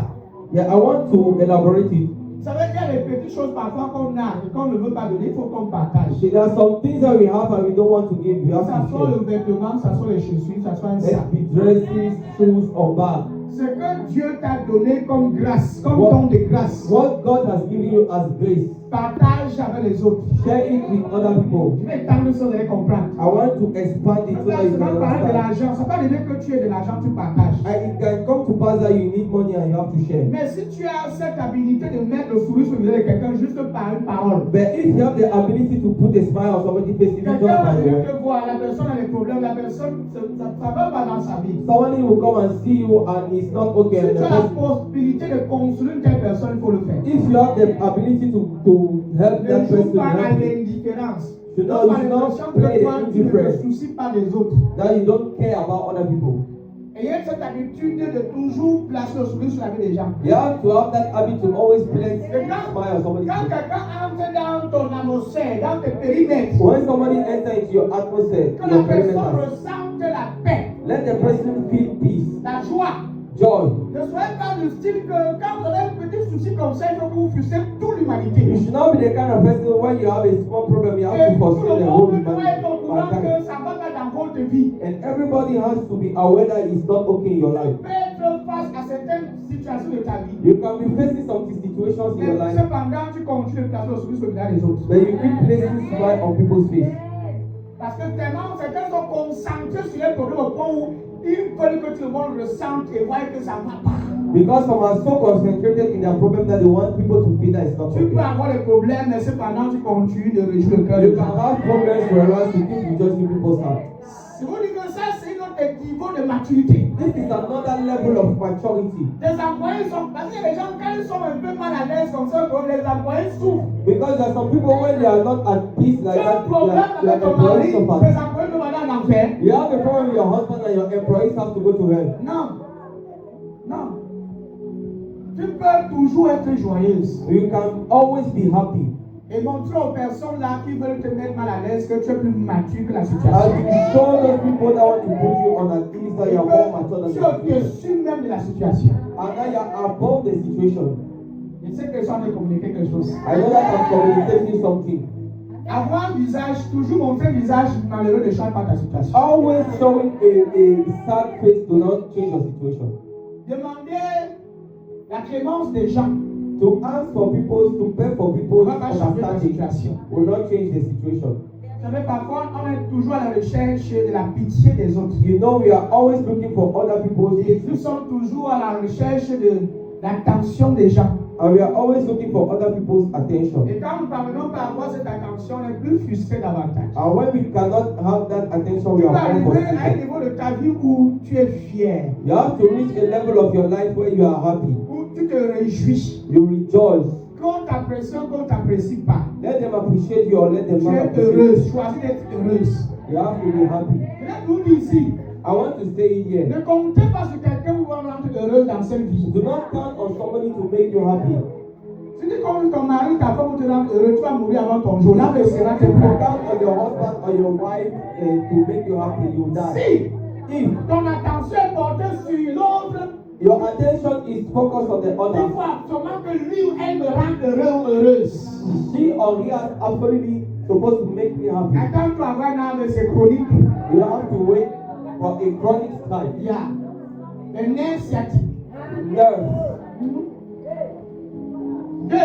Yeah, I want to elaborate it. Vous savez, il y a des petites choses parfois qu'on a et qu'on ne veut pas donner, il faut qu'on partage. There are some things that we have and we don't want to give. We have Ça to soit share. le vêtement, ça soit les chaussures, ça soit un Let's sac. be dresses, shoes, or bag. Ce que Dieu t'a donné comme grâce, comme don de grâce, What God has given you as grace, partage avec les autres. share it with other people. Je vais tendre ça, vous allez comprendre. I want to expand it so that you Ça can va parler de understand. l'argent, ça va pas dire que tu as de l'argent, tu partages. And it can come to pass that you need money and you have to share. Mais si tu as cette habilité de mettre le sourire sur le visage de quelqu'un juste par une parole, But if you have the ability to put a smile on somebody's face, if you just quelqu'un va by venir word, te voir, la personne a des problèmes, la personne, ça va pas dans sa vie. somebody will come and see you and it's not okay. Si And tu the as la person, possibilité de construire une telle personne, il faut le faire. if you have the ability to help Ne that joue person, pas à help you, l'indifférence. You know, Donc, par you don't l'expression play que toi, tu ne te indifferent. soucies pas des autres. that you don't care about other people. Ayez cette habitude de toujours placer le sourire sur la vie des gens. You have to have that habit to always place Et a smile on somebody's quand face. quelqu'un entre dans ton atmosphère, dans tes périmètres, When somebody enters into your atmosphere, que la your personne perimeter, ressente la paix, let the person feel peace, la joie. joy. Ne soyez pas du style que quand vous avez un petit souci comme ça, il faut que vous frustrez toute You l'humanité. should not be the kind of person when you have a small problem, you have Et to tout pursue le the whole monde doit être au courant humanity. que ça ne va pas dans votre vie. And everybody has to be aware that it's not okay in your life. Tu peux être face à certaines situations de ta vie. You can be facing some situations in Mais your life, cependant, tu continues de placer le sourire sur le visage des autres. but you keep placing smile on people's face. Parce que tellement certains sont concentrés sur les problèmes au point où ils veulent que tout le monde ressente et voit que ça ne va pas. Because some are so concentrated in their problem that they want people to feel that it's not Tu peux okay. avoir des problèmes, mais cependant, tu continues de réjouir le cœur You des can gens. have problems whereas you keep rejoicing people's heart. Si vous dites que ça, c'est un autre niveau de maturité. This is another level of maturity. Les employés sont. Parce que les gens, quand ils sont un peu mal à l'aise comme ça, les employés souffrent. Because there are some people when they are not at peace Tu like as un that, problème avec like ton mari, employees les suffer. employés doivent aller en enfer. You have a problem with your husband and your employees have to go to hell. Non. Non. Tu peux toujours être joyeuse. You can always be happy. Et montrer aux personnes là qui veulent te mettre mal à l'aise que tu es plus mature que la And situation. you show those people that want to put you on an ease that you are more mature than Tu the es situation. au-dessus même de la situation. And now you are above the situation. Je sais que ça on a communiqué quelque chose. I know that I'm communicating something. Avoir un visage, toujours montrer un visage malheureux ne change pas ta situation. Always showing a sad face do not change your situation. Demandez la clémence des gens To ask for people, to beg for people's ne va pas changer ta understanding situation. will not change the situation. Vous savez, parfois, on est toujours à la recherche de la pitié des autres. You know, we are always looking for other people's Et nous issues. sommes toujours à la recherche de l'attention des gens. And we are always looking for other people's attention. Et quand nous ne parvenons pas à avoir cette attention, on est plus frustré davantage. And when we cannot have that attention, we Tu are vas more arriver à un frustrated. niveau de ta vie où tu es fier, You have to reach a level of your life where you are happy. où tu te réjouis. You rejoice. Qu'on t'apprécie ou qu'on ne t'apprécie pas. Let them appreciate you or let them Tu not es appreciate heureuse, you. choisis d'être heureuse. You have to be happy. Peut-être vous dites ici, I want to say it here. ne comptez pas sur quelqu'un qui va rendre heureuse dans cette vie. Do not count on somebody to make you happy. Si tu comptes ton mari, ta femme te rendre heureux, tu vas mourir avant ton jour. Là, ce sera tes If you problèmes. count on your husband or your wife to make you happy, you die. Si If ton attention est portée sur l'autre, your attention is focused on the il faut other, absolument que lui ou elle me rende heureux ou heureuse. she or he is absolutely supposed to make me happy. Attends-toi à avoir un âme, c'est chronique. You have to wait for a chronic time. Il y a un nerf sciatique. Nerve. Deux,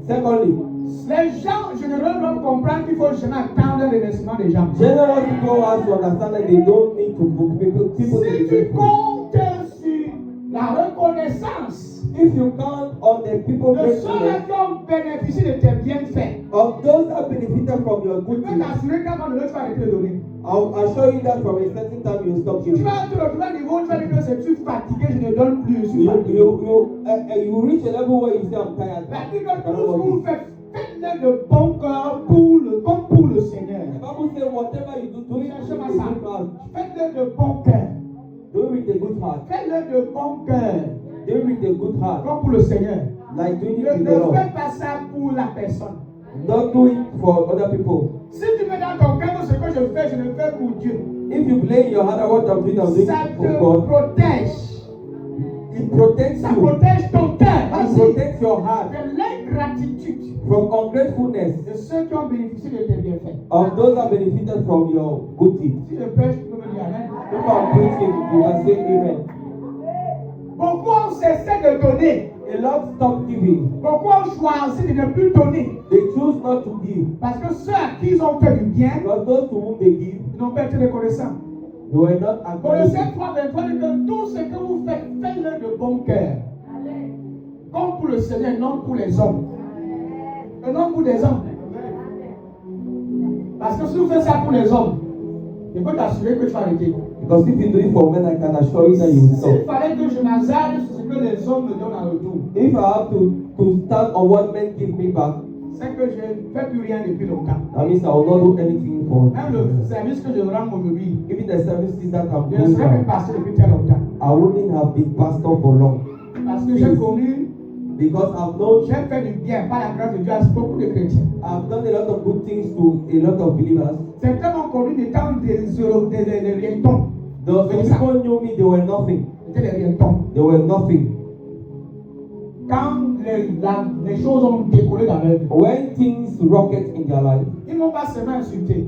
Secondly, les gens généreux doivent comprendre qu'il faut jamais attendre le remerciement des gens. general people have to understand that they don't need to people to Si be tu grateful. comptes sur reconnaissance If you count on the people de ceux-là gratefulness qui ont bénéficié de tes bienfaits, of those that benefited from your je good peux things, t'assurer qu'à un moment donné, tu vas arrêter de donner. I'll assure you that from a certain time you will stop Tu giving. vas te retrouver à un niveau où tu vas dire que c'est tu fatigué, je ne donne plus, je suis You fatigué. you reach a level where you say I'm tired. La I Bible cannot tout ce que vous give. faites, faites-le de bon cœur comme pour le Seigneur. The Bible says whatever you do, do it with a good heart. Faites-le de bon cœur. Do it with a good heart. Faites-le de bon cœur, Do it with a good heart. comme pour le Seigneur. Like doing it Ne with the Lord. fais pas ça pour la personne. Don't do it for other people. Si tu mets dans ton cœur que ce que je fais, je le fais pour Dieu. If you play in your heart what I'm doing Ça it for te God. protège. It protects Ça you. protège ton cœur. It Vas-y. protects your heart De l'ingratitude from ungratefulness de ceux qui ont bénéficié de tes bienfaits. of those that benefited from your good deeds. Si je prêche, tu peux me dire Amen. If I'm preaching, you can say amen. Beaucoup ont cessé de donner. A lot stop giving. Beaucoup ont choisi de ne plus donner. They choose not to give. Parce que ceux à qui ils ont fait du bien, Because those to whom they give, ils n'ont pas été reconnaissants. they were not Colossiens acknowledged. 3:23 dit que tout ce que vous faites, faites-le de bon cœur. Comme pour le Seigneur, non pour les hommes. Et non pour des hommes. Parce que si vous faites ça pour les hommes, je peux t'assurer que tu vas arrêter. Because if you do it for men, I can assure you that you will S'il stop. fallait que je m'hasarde sur ce que les hommes me donnent en retour, If I have to stand on what men give me back, c'est que je ne fais plus rien depuis longtemps. that means I will not do anything for Même le service que je rends aujourd'hui, even the services that I'm je ne doing serais plus now. passé depuis très longtemps. I wouldn't have been pastor for long. Parce que j'ai connu, Because I've known, j'ai fait du bien par la grâce de Dieu à beaucoup de chrétiens. I've done a lot of good things to a lot of believers. Certains m'ont connu des temps des rientons. Those people knew me, they were nothing. C'était des rientons. They were nothing. Quand les choses ont décollé dans leur vie, When things rocket in their life, ils ne m'ont pas seulement insulté.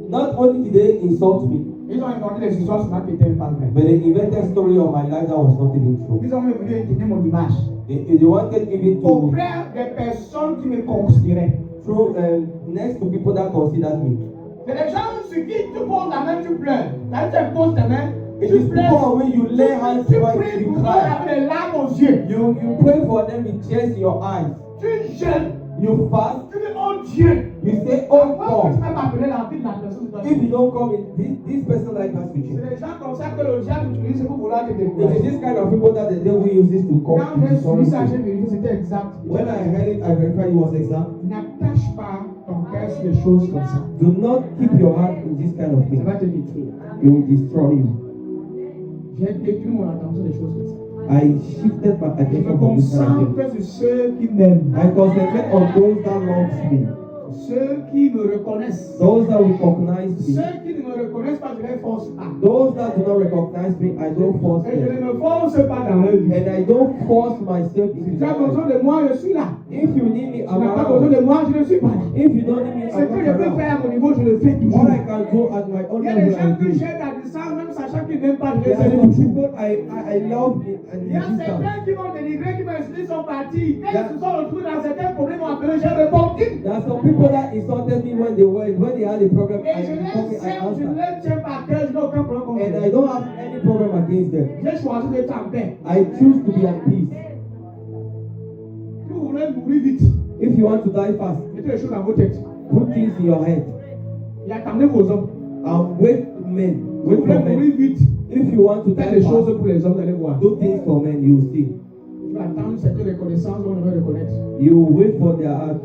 not only did they insult me, Ils ont inventé des histoires sur moi qui n'étaient pas vraies. but they invented a story of my life that was not even true. Ils ont même voulu éteindre mon image. They wanted even to Auprès des personnes qui me considéraient. through next to people that considered me. C'est des gens sur qui tu poses la main, tu pleures. Quand tu poses ta main, It tu is pleures. people when you lay hands Tu on pries you pour eux cry. avec des larmes aux yeux. You pray for them with tears in your eyes. Tu jeûnes. You fast. Tu dis, oh Dieu. You say, oh Pourquoi tu God, peux m'appeler la vie de la personne? if you don't come in, this person like us with you. C'est des gens comme ça que le diable utilise pour vouloir te It is décourager. this kind of people that the devil uses to come Quand to j'ai suivi ça, j'ai discourage you. vérifié, c'était exact. When I heard it, I verified it was exact. N'attache pas ton cœur sur des choses comme ça. Do not keep your heart in this kind of Ça thing. va te détruire. It will destroy you. J'ai détruit mon attention des choses comme ça. I shifted my Je attention me from this kind of thing. concentre sur ceux qui m'aiment. I concentrate on those that love me. Ceux qui me reconnaissent. Those that recognize me. Ceux qui ne me reconnaissent pas, je les force pas. Those that do not recognize me, I don't force Et je them. ne me force pas dans leur vie. And I don't force myself Si into tu as besoin that. de moi, je suis là. If you need me, Si tu I'm n'as pas besoin around. de moi, je ne suis pas là. If you don't need me, Ce I'm que not je peux around. faire à mon niveau, je le fais toujours. All I can do at my own Il y a des level, I gens que do. j'aide à distance, même sachant qu'ils n'aiment pas, je There les are aide some toujours. people I love and Il y a resist them. certains qui m'ont délivré, qui m'ont insulté, sont partis. Quand ils se sont retrouvés dans certains problèmes, ont appelé, j'ai répondu. There are some people that insulted me when they had a problem. Et I je les answered. tiens par cœur, je n'ai aucun problème contre And I eux. don't have any problem against them. J'ai choisi d'être en paix. I choose to be at peace. Si vous voulez mourir vite, If you want to die fast, mettez les choses dans vos têtes. put things in your head Et attendez vos hommes. and wait men. Si vous Wait voulez for men. mourir vite, If you want to faites die des choses fast, pour les hommes, vous allez voir. do things for men. You will see. Tu vas attendre cette reconnaissance, on va reconnaître. You will wait for their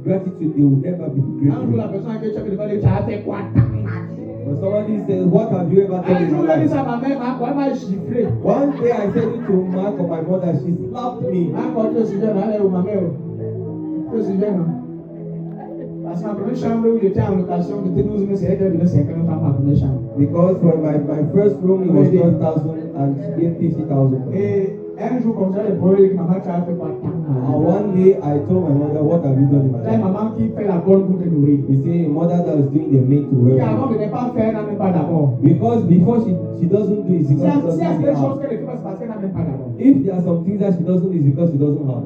gratitude. They will never be Un jour, la grateful. personne à qui tu as fait le mal, tu as fait quoi? When somebody says, "What have you ever done Un in jour, your elle a dit life?" ça à ma mère, elle m'a giflé. One day I said it to Mark or my mother. She slapped me. Encore tu es si jeune, elle est où ma mère? Tu es si jeune, hein? Parce que ma première chambre où j'étais en location, j'étais 12 000, c'est elle qui avait 50 francs ma première chambre. Because when my first room it was 12,000 and she gave 50,000. Et un jour comme ça, les problèmes que maman tu as fait quoi? And one day I told my mother, "What have you done in my C'est life?" maman qui fait la bonne pour te nourrir. You see, a mother that was doing the maid to Et work. avant de ne pas faire, elle n'a même pas d'abord. Because before she doesn't do it, Si because she il y a doesn't des have. choses qu'elle ne fait pas, c'est parce qu'elle n'a même pas d'abord. If there are some things that she doesn't do, it's because she doesn't have.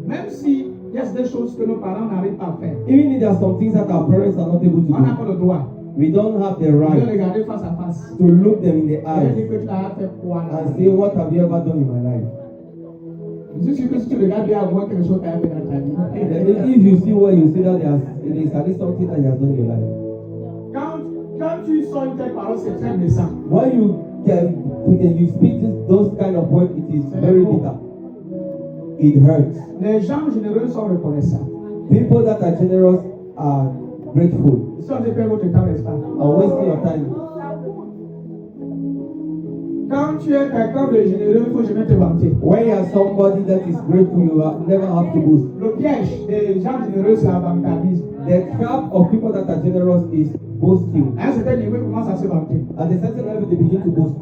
Même si il y a des choses que nos parents n'arrivent pas à faire, Even if there are some things that our parents are not able to on n'a do, pas le droit. We don't have the de les right regarder face à face. to look them in the Et eyes dire que tu as fait quoi là? and say, what have you ever done in my life? Je suis sûr que si tu regardes bien, à moins quelque chose t'a fait dans ta vie. Then if you see what you see that it is at least something that he has done in your life. Quand tu sors une telle parole, c'est très méchant. When you speak those kind of words, it is very bitter. It hurts. Les gens généreux sont reconnaissants. People that are generous are grateful. Ils sont de perdre votre temps, n'est-ce pas? And wasting your time. Quand tu es quelqu'un de généreux, il faut jamais te vanter. When you are somebody that is grateful, you never have to boast. Le piège des gens généreux, c'est la vantage. The trap of people that are generous is boasting. À un certain niveau, ils commencent à se vanter. At a certain level, they begin to boast.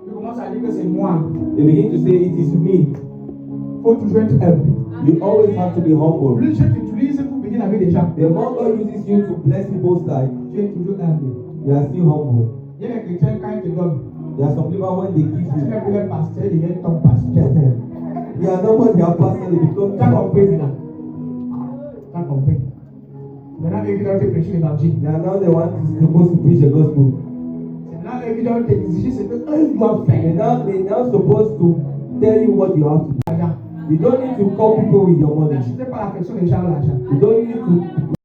Ils commencent à dire que c'est moi. They begin to say, it is me. Il faut toujours être humble. You always have to be humble. Plus Dieu t'utilise pour bénir la vie des gens, The more God uses you to bless people's life, tu es toujours humble. you are still humble. Il y a les chrétiens, quand ils te donnent, There are some people when they give tu you, n'es plus le pasteur, ils deviennent ton pasteur. you are not what they are pastor, they become Tu as compris maintenant? Tu as compris? Maintenant, eux qui doivent te prêcher l'évangile. They are now the ones supposed to preach the gospel. C'est maintenant eux qui doivent t'exiger ce qu'eux doivent faire. They're now supposed to tell you what you have to do. You don't need to call people with your money. N'achetez pas l'affection des gens à l'argent. You don't need to